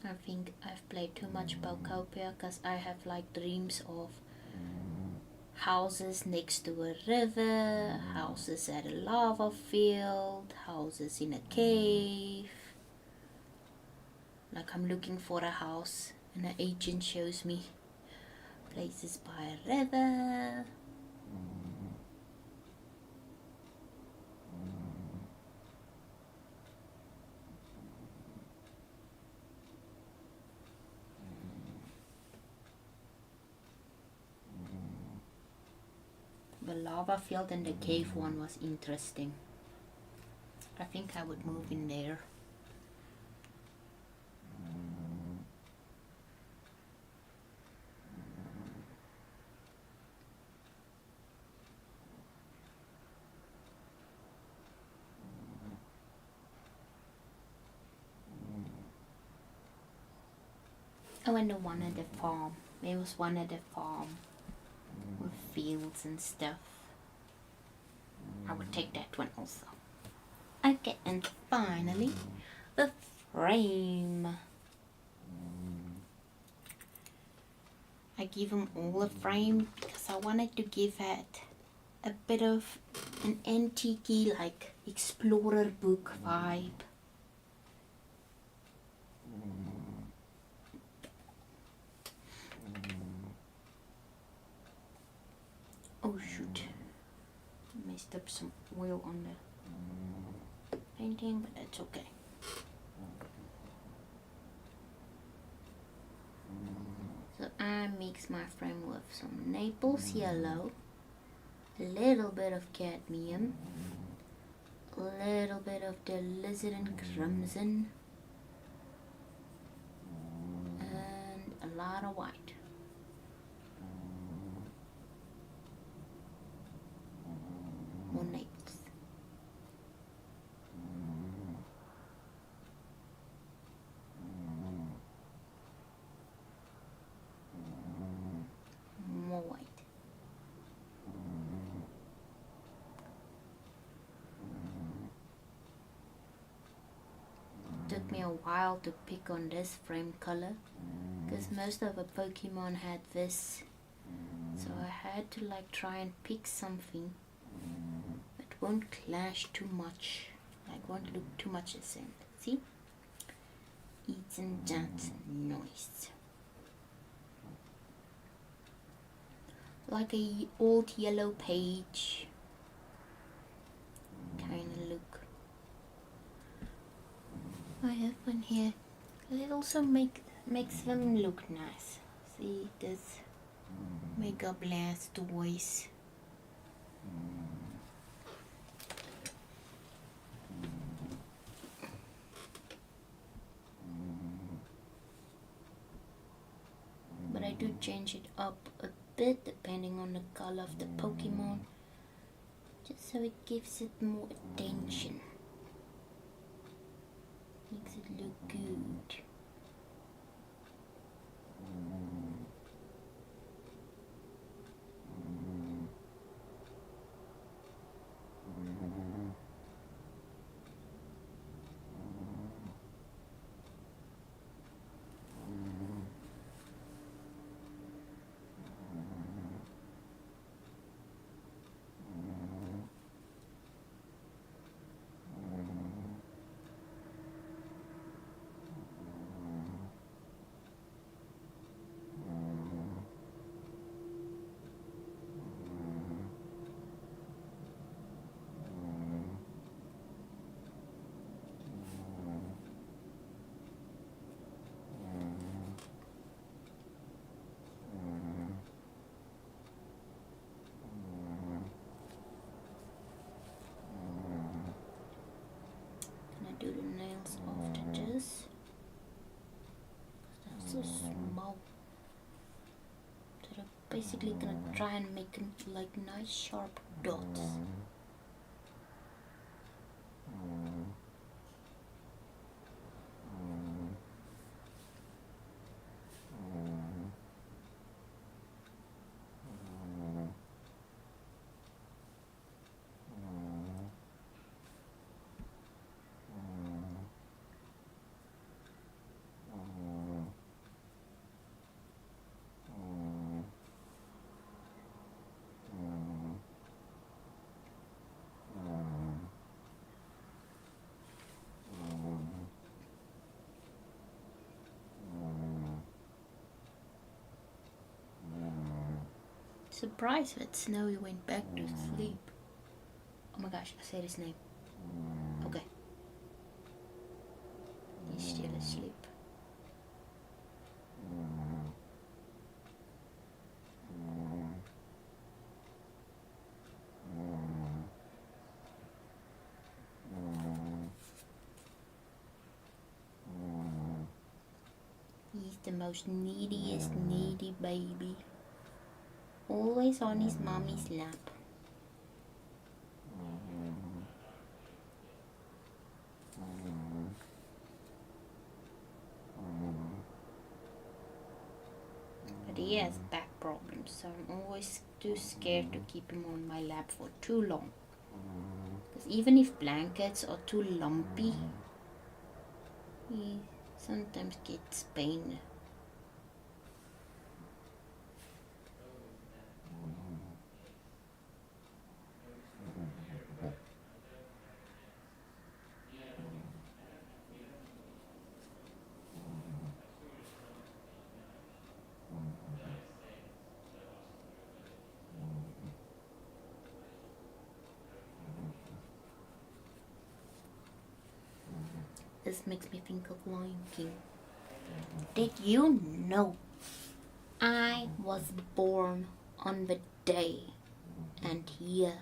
[SPEAKER 1] I think I've played too much Bowcopia because I have like dreams of houses next to a river, houses at a lava field, houses in a cave. Like I'm looking for a house and an agent shows me places by a river. The lava field and the cave one was interesting. I think I would move in there. I went to one at the farm. There was one at the farm with fields and stuff. I would take that one also. Okay, and finally, the frame. I give them all a frame because I wanted to give it a bit of an antique like explorer book vibe. Oh shoot, messed up some oil on the painting, but that's okay. So I mix my frame with some Naples yellow, a little bit of cadmium, a little bit of the alizarin crimson, and a lot of white. More Naples. More white. Took me a while to pick on this frame color because most of the Pokemon had this, so I had to like try and pick something that won't clash too much, like won't look too much the same. See? Isn't that nice? Like a old yellow page kind of look. I have one here. It also makes them look nice. See this Mega Blastoise. But I do change it up a bit depending on the color of the Pokemon, just so it gives it more attention. Makes it look good. so small. So I'm basically gonna try and make them like nice sharp dots. Surprised that Snowy went back to sleep. Oh my gosh, I said his name. Okay. He's still asleep. He's the most neediest needy baby. Always on his mommy's lap. But he has back problems, so I'm always too scared to keep him on my lap for too long. Because even if blankets are too lumpy, he sometimes gets pain. This makes me think of Lion King. Did you know I was born on the day and year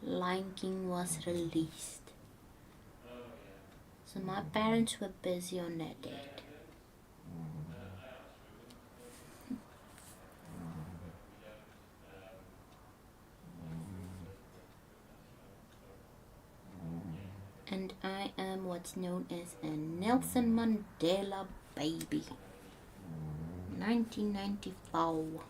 [SPEAKER 1] Lion King was released? So my parents were busy on that date. And I am what's known as a Nelson Mandela baby. 1994.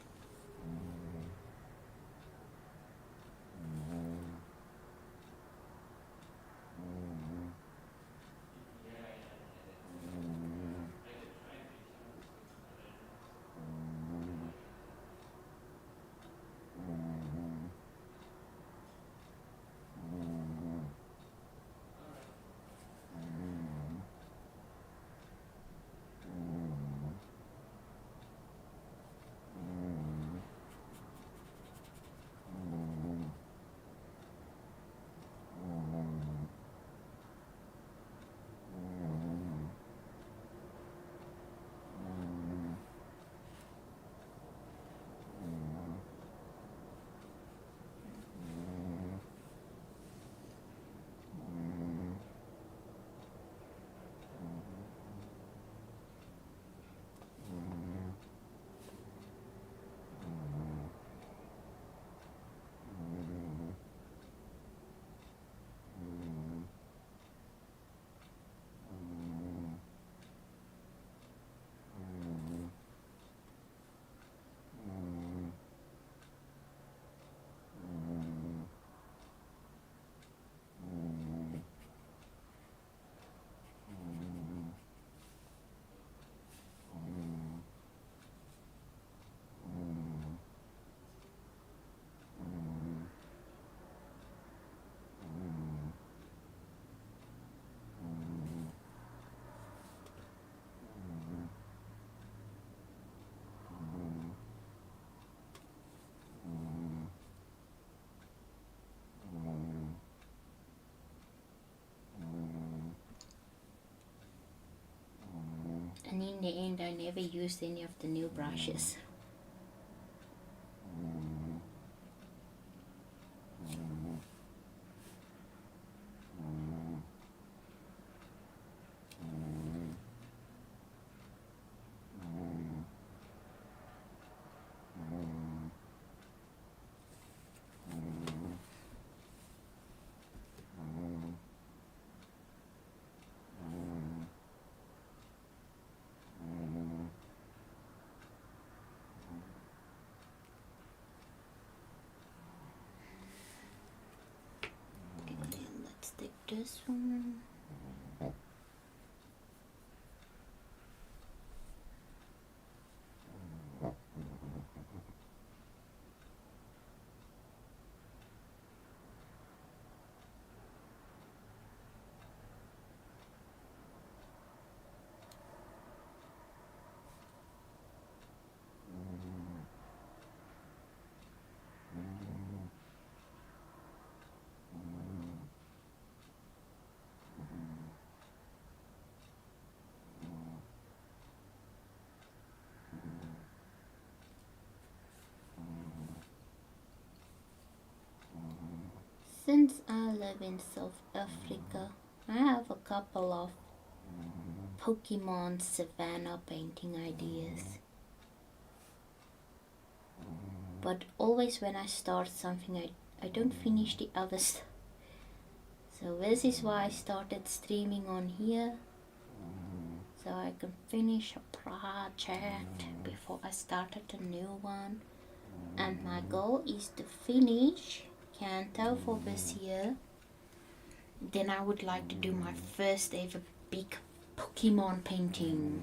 [SPEAKER 1] And in the end, I never used any of the new brushes. this one. Since I live in South Africa, I have a couple of Pokemon Savannah painting ideas. But always when I start something, I don't finish the others. So this is why I started streaming on here, so I can finish a project before I started a new one. And my goal is to finish Kanto for this year. Then I would like to do my first ever big Pokemon painting.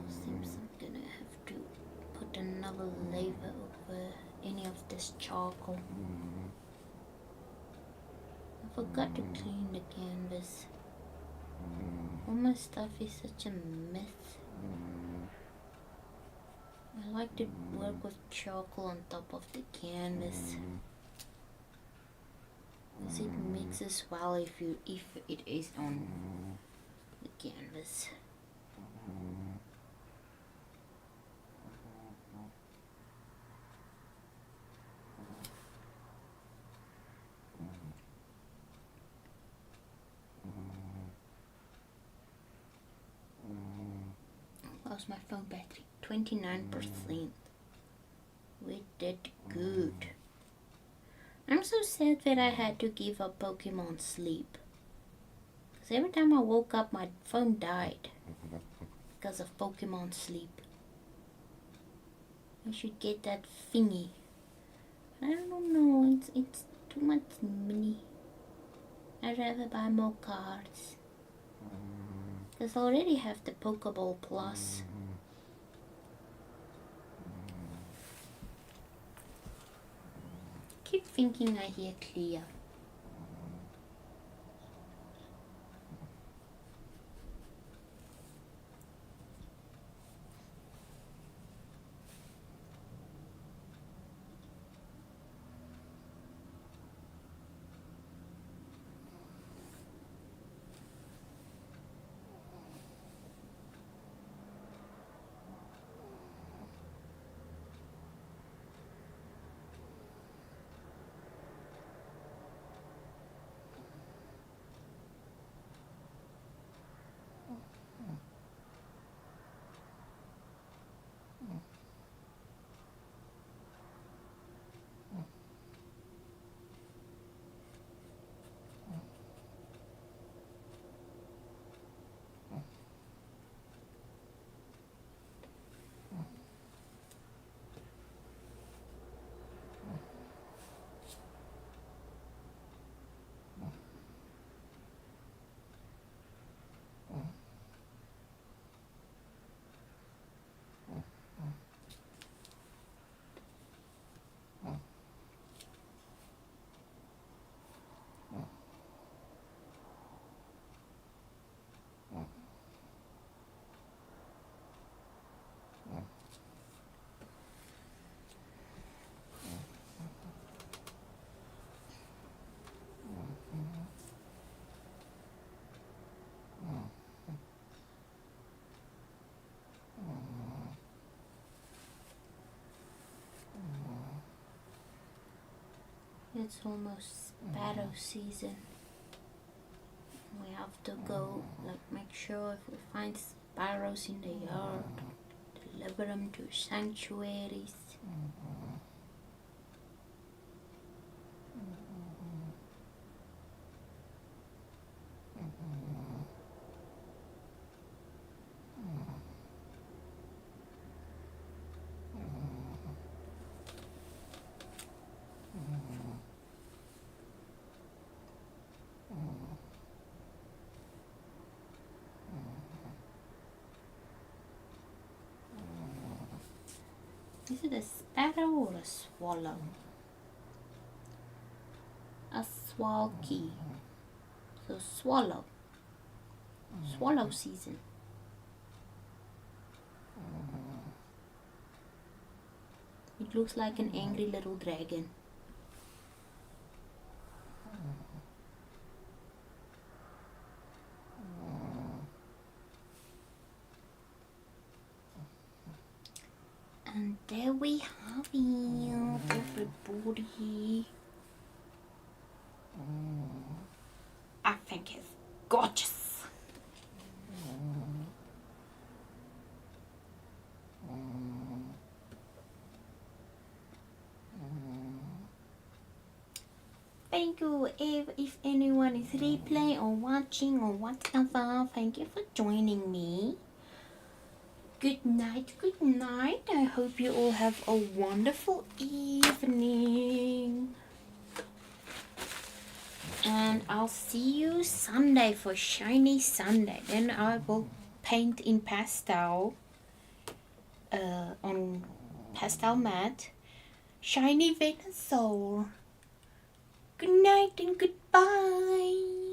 [SPEAKER 1] Seems I'm gonna have to put another layer over any of this charcoal. I forgot to clean the canvas. All my stuff is such a mess. I like to work with charcoal on top of the canvas, because it mixes well if it is on the canvas. How's my phone battery? 29%. We did good. I'm so sad that I had to give up Pokemon Sleep, because every time I woke up my phone died because of Pokemon Sleep. I should get that thingy. I don't know, it's too much money. I'd rather buy more cards, because I already have the Pokeball Plus. Keep thinking I hear clear. It's almost sparrow season. We have to go, like, make sure if we find sparrows in the yard, deliver them to sanctuaries. Is it a sparrow or a swallow? A swalky. So swallow. Swallow season. It looks like an angry little dragon. And there we have it, everybody. I think it's gorgeous. Thank you if anyone is replaying or watching or whatever. Thank you for joining me. Good night, good night. I hope you all have a wonderful evening. And I'll see you Sunday for Shiny Sunday. Then I will paint in pastel on pastel mat. Shiny Venusaur. Good night and goodbye.